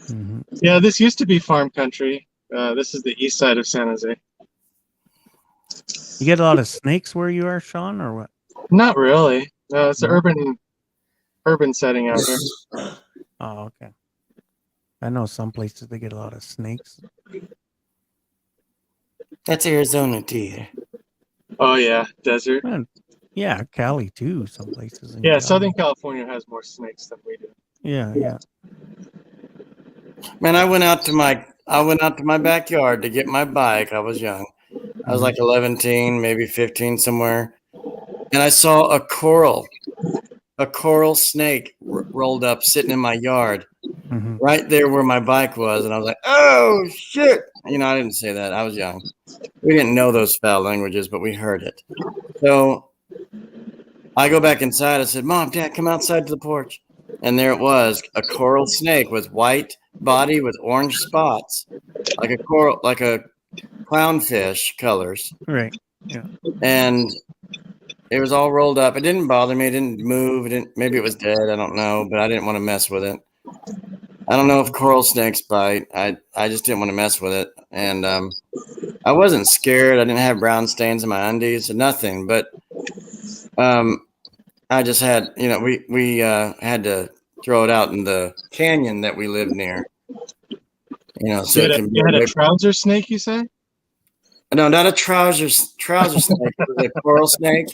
Mm-hmm. Yeah, this used to be farm country. This is the east side of San Jose. You get a lot of snakes where you are, Sean, or what? Not really. No, it's an No? urban setting out here. Oh, okay. I know some places they get a lot of snakes. That's Arizona too. Oh yeah, desert. Man, yeah, Cali too. Some places. In Yeah, Cali. Southern California has more snakes than we do. Yeah. Man, I went out to my backyard to get my bike. I was young. I was like 11, maybe 15 somewhere. And I saw a coral snake rolled up sitting in my yard Mm-hmm. right there where my bike was. And I was like, oh shit. You know, I didn't say that. I was young. We didn't know those foul languages, but we heard it. So I go back inside. I said, Mom, Dad, come outside to the porch. And there it was, a coral snake with white body with orange spots, like a coral, like a clownfish colors. Right. Yeah. And it was all rolled up. It didn't bother me. It didn't move. Maybe it was dead. I don't know, but I didn't want to mess with it. I don't know if coral snakes bite. I just didn't want to mess with it. And I wasn't scared. I didn't have brown stains in my undies or nothing. But I just had, we had to throw it out in the canyon that we live near. So it can be. You had a trouser snake, you say? No, not a trouser snake. It was a coral snake.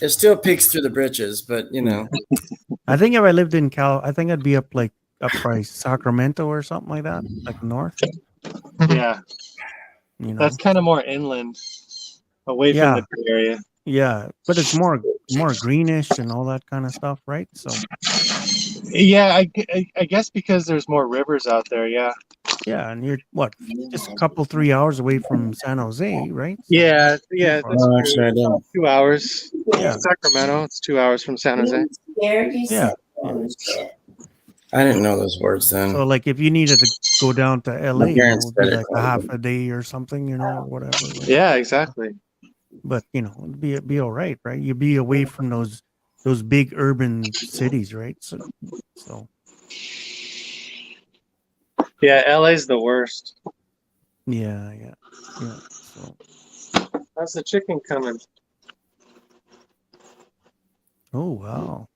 It still peeks through the britches, but I think if I lived in Cal, I think I'd be up by Sacramento or something like that, like north. Yeah. That's kind of more inland, away from the Bay Area. Yeah, but it's more greenish and all that kind of stuff, right? So. Yeah, I guess because there's more rivers out there. Yeah. Yeah, and you're just a couple 3 hours away from San Jose, right? So, yeah. No, actually, I don't. 2 hours. Yeah. Sacramento, it's 2 hours from San Jose. Yeah. I didn't know those words then. So, like, if you needed to go down to LA, it parents would be said it. like a half a day or something, or whatever. Right? Yeah, exactly. But it'd be all right, right? You'd be away from those big urban cities, right? So. Yeah, LA's the worst. Yeah. So. How's the chicken coming? Oh wow.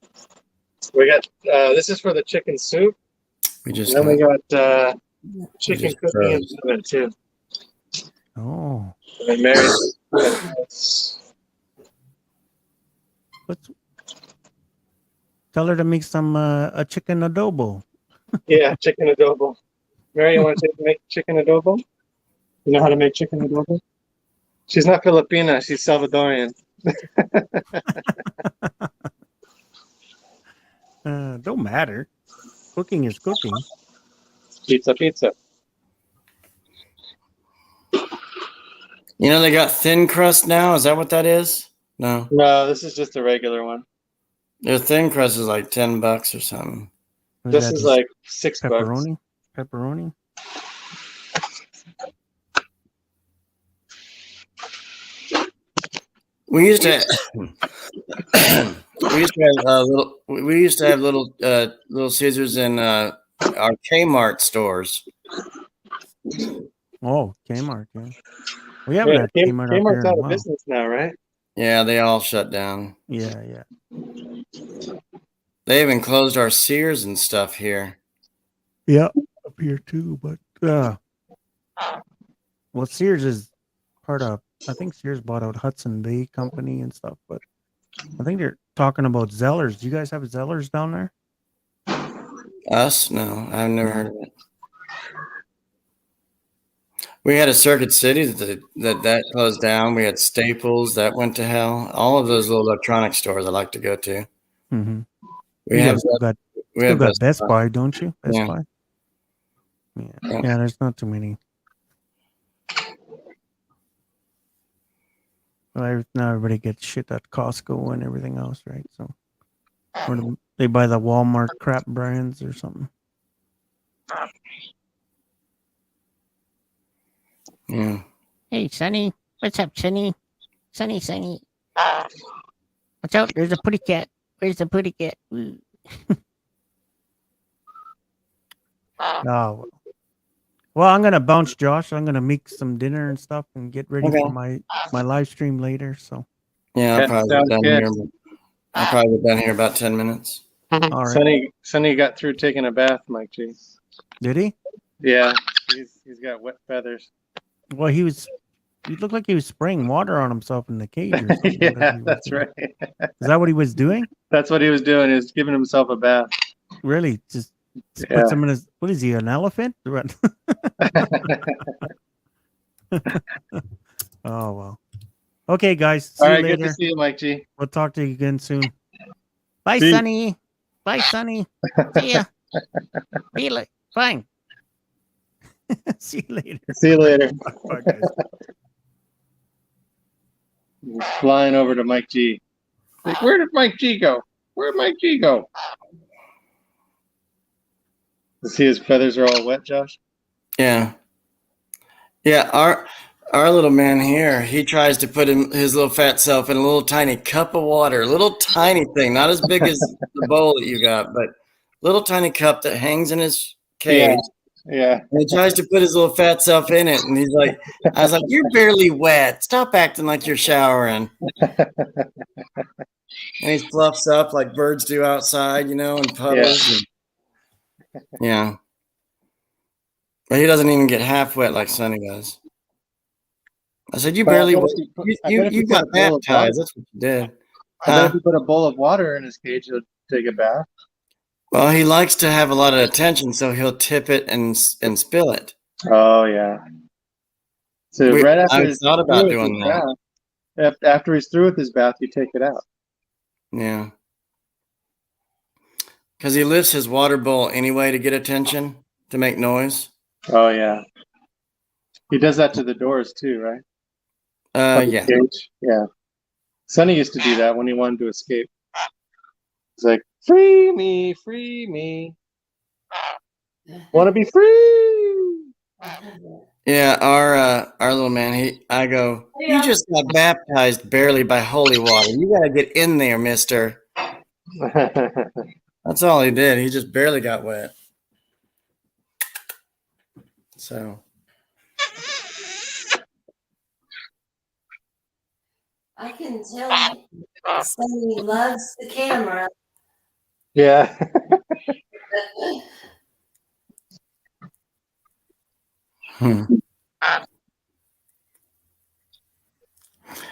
We got this is for the chicken soup. We just And then we got, got chicken just cooking in froze. the oven too. Oh. And Mary. Tell her to make some a chicken adobo. Yeah, chicken adobo. Mary, you want to make chicken adobo? You know how to make chicken adobo? She's not Filipina. She's Salvadorian. Don't matter. Cooking is cooking. Pizza. they got thin crust now. Is that what that is? No, No, this is just a regular one. their thin crust is like $10 or something. Was This that is just like $6. pepperoni. We used to have little Caesars in our Kmart stores. Oh, Kmart. Yeah. We haven't had Kmart up Kmart's here in a out of while. business now, right? Yeah, they all shut down. Yeah. They even closed our Sears and stuff here. Yeah, up here too. But well, Sears is part of. I think Sears bought out Hudson Bay Company and stuff. But I think they're talking about Zellers. Do you guys have Zellers down there? Us? No, I've never heard of it. We had a Circuit City that closed down. We had Staples that went to hell. All of those little electronic stores I like to go to. Mm-hmm. We You have guys still got Best Buy, don't you? Best Buy. Yeah, there's not too many. Now everybody gets shit at Costco and everything else, right? So, or they buy the Walmart crap brands or something. Yeah. Hey, Sonny. What's up, Sonny? Sonny. Watch out. There's a putty cat. Where's the putty cat? Ooh. Oh, well, I'm gonna bounce, Josh. I'm gonna make some dinner and stuff and get ready Okay. for my live stream later. So, Yeah, I'll Yeah, probably sounds be done good. here. I'll probably be done here about 10 minutes. all right. Sonny got through taking a bath, Mike G. Did he? Yeah, he's got wet feathers. Well, he looked like he was spraying water on himself in the cage. Or something, Yeah, whatever he was that's doing. right. Is that what he was doing? That's what he was doing. He was giving himself a bath. Really? Just Yeah. puts him in his. What is he? An elephant? What? Oh well. Okay, guys. See All you right, good later. to see you, Mike G. We'll talk to you again soon. Bye, Peace. Sonny. Bye, Sonny. See ya. Fine. See you later. See you later. Bye, guys. Flying over to Mike G. Like, where did Mike G go? Where'd Mike G go? You see his feathers are all wet, Josh? Yeah. Yeah, our little man here, he tries to put his little fat self in a little tiny cup of water, a little tiny thing, not as big as the bowl that you got, but little tiny cup that hangs in his cage. Yeah. And he tries to put his little fat self in it, and he's like, I was like, you're barely wet. Stop acting like you're showering. And he fluffs up like birds do outside, and puddles. Yeah. But he doesn't even get half wet like Sonny does. I said, you barely wet. You got baptized. That's what you did. I bet if you put a bowl of water in his cage, he'll take a bath. Well, he likes to have a lot of attention, so he'll tip it and spill it. Oh, yeah. So right after I he's thought about through with doing his that. bath, after he's through with his bath, you take it out. Yeah. Because he lifts his water bowl anyway to get attention, to make noise. Oh, yeah. He does that to the doors too, right? Yeah. Cage. Yeah. Sonny used to do that when he wanted to escape. He's like, free me, free me. Want to be free. Yeah, our little man, I go, you just got baptized barely by holy water. You got to get in there, mister. That's all he did. He just barely got wet. So. I can tell Sonny loves the camera. Yeah.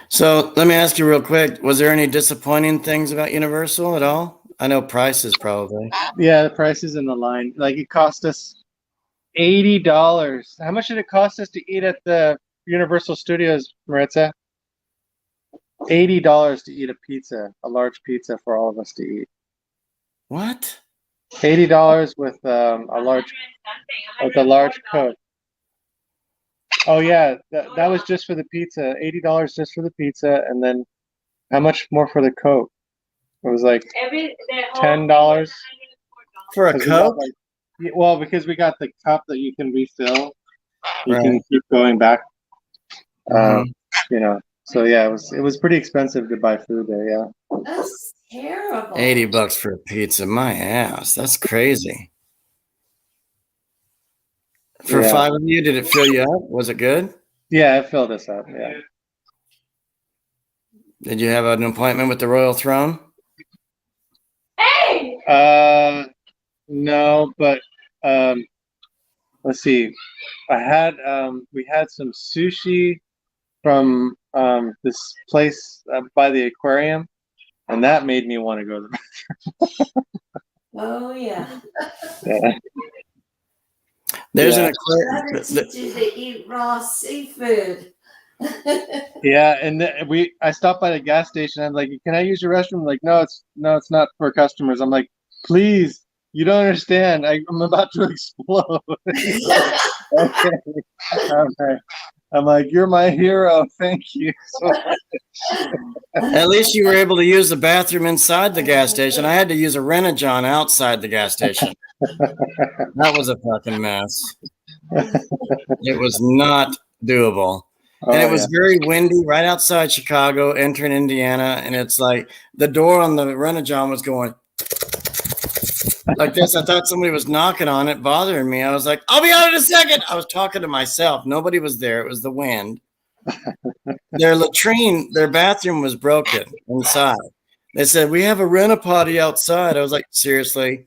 So let me ask you real quick. Was there any disappointing things about Universal at all? I know prices probably. Yeah, the prices in the line. Like it cost us $80. How much did it cost us to eat at the Universal Studios, Maritza? $80 to eat a pizza, a large pizza for all of us to eat. What? $80 with a large Coke. Oh yeah, that was just for the pizza. $80 just for the pizza, and then how much more for the Coke? It was like $10 for a Coke. Well, because we got the cup that you can refill, you Right. can keep going back. So yeah, it was pretty expensive to buy food there. Yeah. That's terrible. $80 for a pizza. My ass. That's crazy. For Yeah. 5 of you, did it fill you up? Was it good? Yeah, it filled us up. Yeah. Did you have an appointment with the Royal Throne? No, but let's see. We had some sushi from this place by the aquarium, and that made me want to go to the Oh yeah. Yeah. There's Yeah. an aquarium. That teach you to eat raw seafood. Yeah, and I stopped by the gas station. I'm like, "Can I use your restroom?" Like, no, it's not for customers. I'm like, "Please, you don't understand. I'm about to explode." Okay. I'm like, you're my hero. Thank you so much. At least you were able to use the bathroom inside the gas station. I had to use a Rent-A-John outside the gas station. That was a fucking mess. It was not doable. And it was very windy right outside Chicago, entering Indiana. And it's like the door on the Rent-A-John was going like this. I thought somebody was knocking on it, bothering me. I was like, I'll be out in a second. I was talking to myself. Nobody was there. It was the wind. Their latrine, their bathroom was broken inside. They said, we have a rent-a-potty outside. I was like, seriously?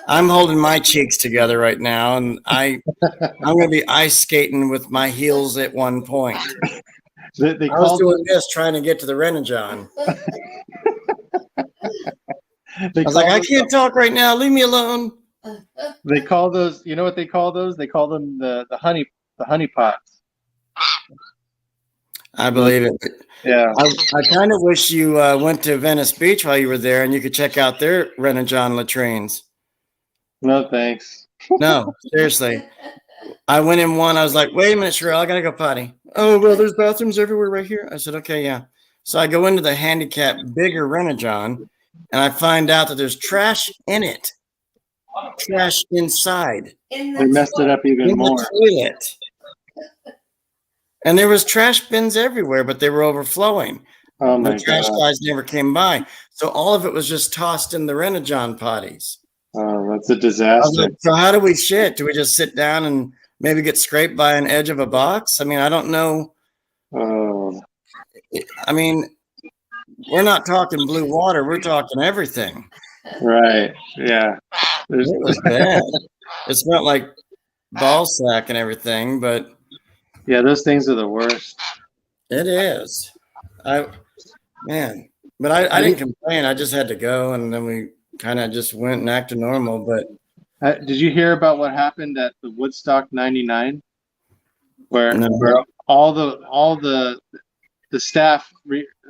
I'm holding my cheeks together right now, and I'm going to be ice skating with my heels at one point. They I was doing this trying to get to the Rent-A-John. I was like, I can't talk right now. Leave me alone. They call those, you know what they call those? They call them the honey pots. I believe it. Yeah. I kind of wish you went to Venice Beach while you were there, and you could check out their Rent-A-John latrines. No, thanks. No, seriously. I went in one. I was like, wait a minute, Sherelle, I got to go potty. Oh, well, there's bathrooms everywhere right here. I said, okay, yeah. So I go into the handicap bigger Rent-A-John, and I find out that there's trash in it. Trash inside. They messed it up even In more. the toilet. And there was trash bins everywhere, but they were overflowing. Oh my The trash God. guys never came by. So all of it was just tossed in the Rent-A-John potties. Oh, that's a I was disaster. like, so how do we shit? Do we just sit down and maybe get scraped by an edge of a box? I mean, I don't know. Oh, I mean, we're not talking blue water. We're talking everything. right. Yeah. There's, It was bad. It smelled like ball sack and everything, but yeah, those things are the worst. it is. But I didn't complain. I just had to go, and then we kind of just went and acted normal. But Did you hear about what happened at the Woodstock '99, where No. where all the staff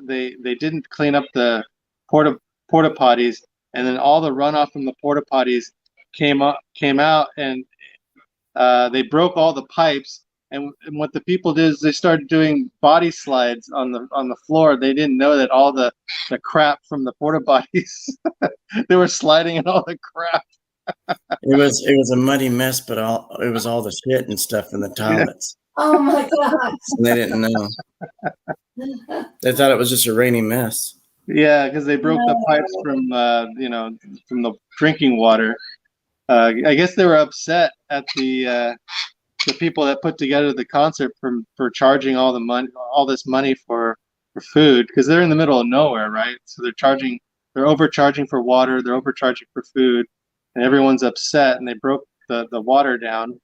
they didn't clean up the porta potties, and then all the runoff from the porta potties came out, and they broke all the pipes. And what the people did is they started doing body slides on the floor. They didn't know that all the crap from the porta potties they were sliding in all the crap. it was a muddy mess. But it was all the shit and stuff in the toilets. Oh my gosh. And they didn't know. They thought it was just a rainy mess. Yeah, because they broke the pipes from from the drinking water. I guess they were upset at the people that put together the concert for charging all this money for food, because they're in the middle of nowhere, right? So they're overcharging for water, they're overcharging for food, and everyone's upset, and they broke the water down,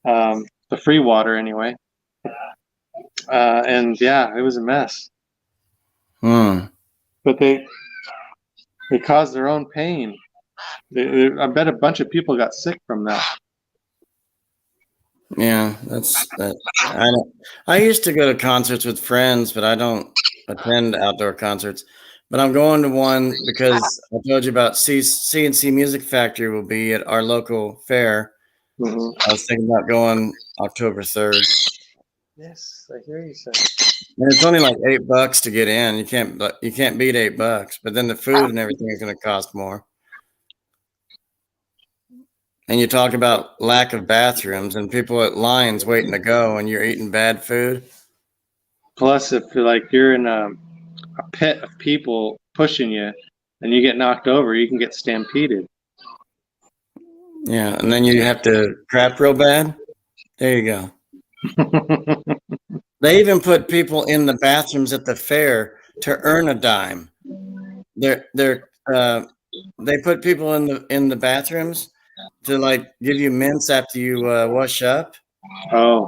the free water anyway. And yeah, it was a mess. But they caused their own pain. I bet a bunch of people got sick from that. Yeah, that's that. I used to go to concerts with friends, but I don't attend outdoor concerts. But I'm going to one because I told you about CNC Music Factory will be at our local fair. Mm-hmm. I was thinking about going October 3rd. Yes, I hear you say. And it's only like $8 to get in. You can't beat $8. But then the food and everything is going to cost more. And you talk about lack of bathrooms and people at lines waiting to go, and you're eating bad food. Plus, if you're in a pit of people pushing you and you get knocked over, you can get stampeded. Yeah, and then you have to crap real bad. There you go. They even put people in the bathrooms at the fair to earn a dime. They put people in the bathrooms to give you mints after you wash up. Oh.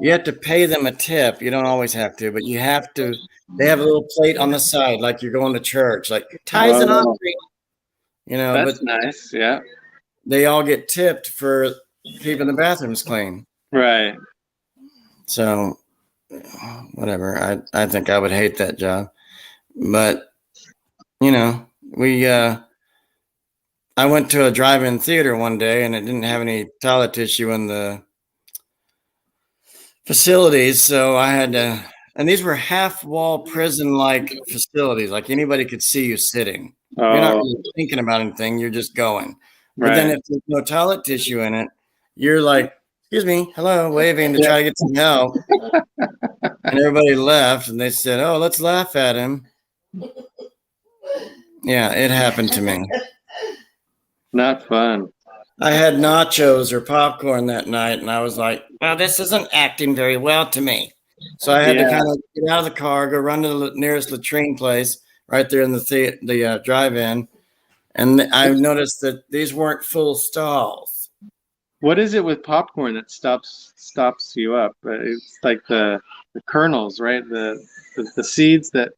You have to pay them a tip. You don't always have to, but you have to. They have a little plate on the side, like you're going to church, like tithes and offering. That's nice. Yeah. They all get tipped for keeping the bathrooms clean. Right. So, whatever. I think I would hate that job, but I went to a drive-in theater one day, and it didn't have any toilet tissue in the facilities. So I had to, and these were half wall prison like facilities. Like anybody could see you sitting. You're not Oh, really thinking about anything. You're just going. But then right. if there's no toilet tissue in it, you're like, excuse me, hello, waving to try to get some help. And everybody left and they said, oh, let's laugh at him. Yeah, it happened to me. Not fun. I had nachos or popcorn that night, and I was like, well, this isn't acting very well to me. So I had to Yeah. kind of get out of the car, go run to the nearest latrine place right there in the drive-in. And I noticed that these weren't full stalls. What is it with popcorn that stops you up? It's like the kernels, right? The seeds that,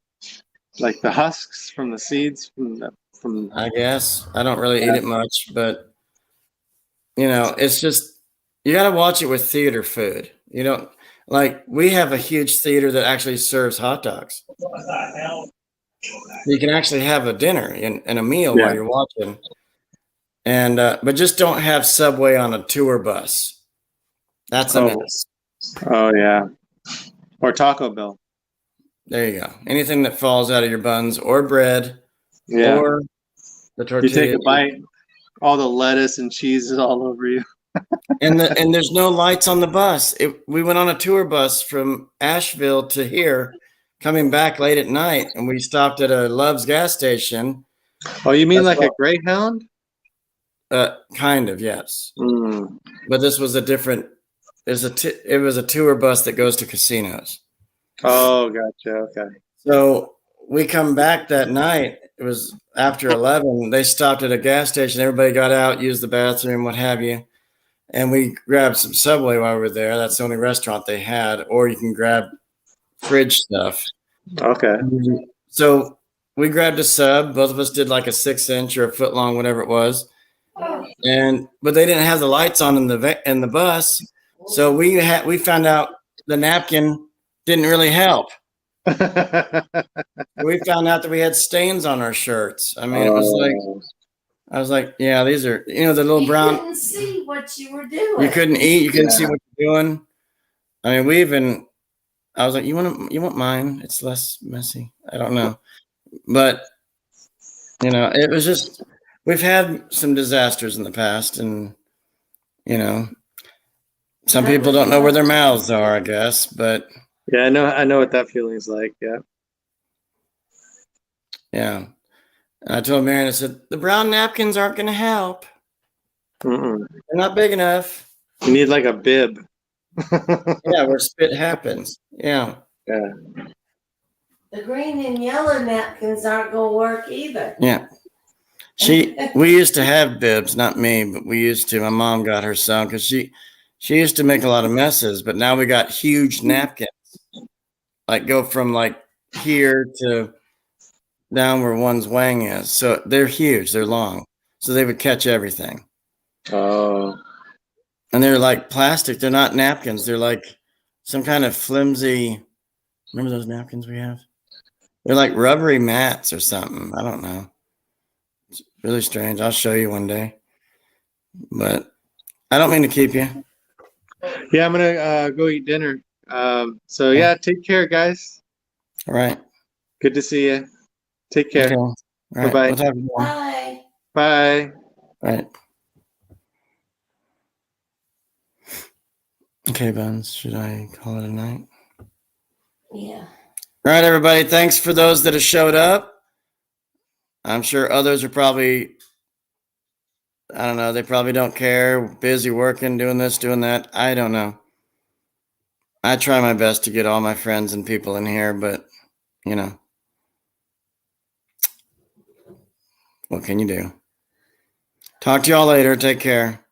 like the husks from the seeds from. I guess I don't really eat it much, but it's just you got to watch it with theater food. You don't like we have a huge theater that actually serves hot dogs. You can actually have a dinner and a meal while you're watching, and but just don't have Subway on a tour bus. That's a mess. Oh yeah, or Taco Bell. There you go. Anything that falls out of your buns or bread, or the tortilla. You take a bite, all the lettuce and cheese is all over you. and there's no lights on the bus. We went on a tour bus from Asheville to here, coming back late at night, and we stopped at a Love's gas station. Oh, you mean like a Greyhound? Kind of, yes. Mm. But this was a different. It was a tour bus that goes to casinos. Oh, gotcha. Okay. So we come back that night. It was after 11. They stopped at a gas station. Everybody got out, used the bathroom, what have you. And we grabbed some Subway while we were there. That's the only restaurant they had. Or you can grab fridge stuff. Okay. So we grabbed a sub. Both of us did like a 6-inch or a foot long, whatever it was. But they didn't have the lights on in the bus. So we found out the napkin didn't really help. We found out that we had stains on our shirts. I mean, it was like, I was like, yeah, these are, the little brown. You couldn't see what you were doing. You couldn't eat. You couldn't see what you're doing. I mean, I was like, you want mine? It's less messy. I don't know. But, it was just, we've had some disasters in the past and, some people don't know where their mouths are, I guess, but. Yeah, I know what that feeling is like. Yeah. Yeah. And I told Marion, I said, the brown napkins aren't going to help. Mm-mm. They're not big enough. You need like a bib. Yeah, where spit happens. Yeah. Yeah. The green and yellow napkins aren't going to work either. Yeah. We used to have bibs, not me, but we used to. My mom got her some because she used to make a lot of messes, but now we got huge napkins. Like go from like here to down where one's wang is. So they're huge. They're long. So they would catch everything. Oh. And they're like plastic. They're not napkins. They're like some kind of flimsy. Remember those napkins we have? They're like rubbery mats or something. I don't know. It's really strange. I'll show you one day. But I don't mean to keep you. Yeah, I'm gonna go eat dinner. So yeah, take care, guys. All right. Good to see you. Take care. Okay. All right. Bye-bye. We'll talk more. Bye. Bye. All right. Okay, Buns, should I call it a night? Yeah. All right, everybody. Thanks for those that have showed up. I'm sure others are probably, I don't know, they probably don't care, busy working, doing this, doing that. I don't know. I try my best to get all my friends and people in here, but, what can you do? Talk to y'all later. Take care.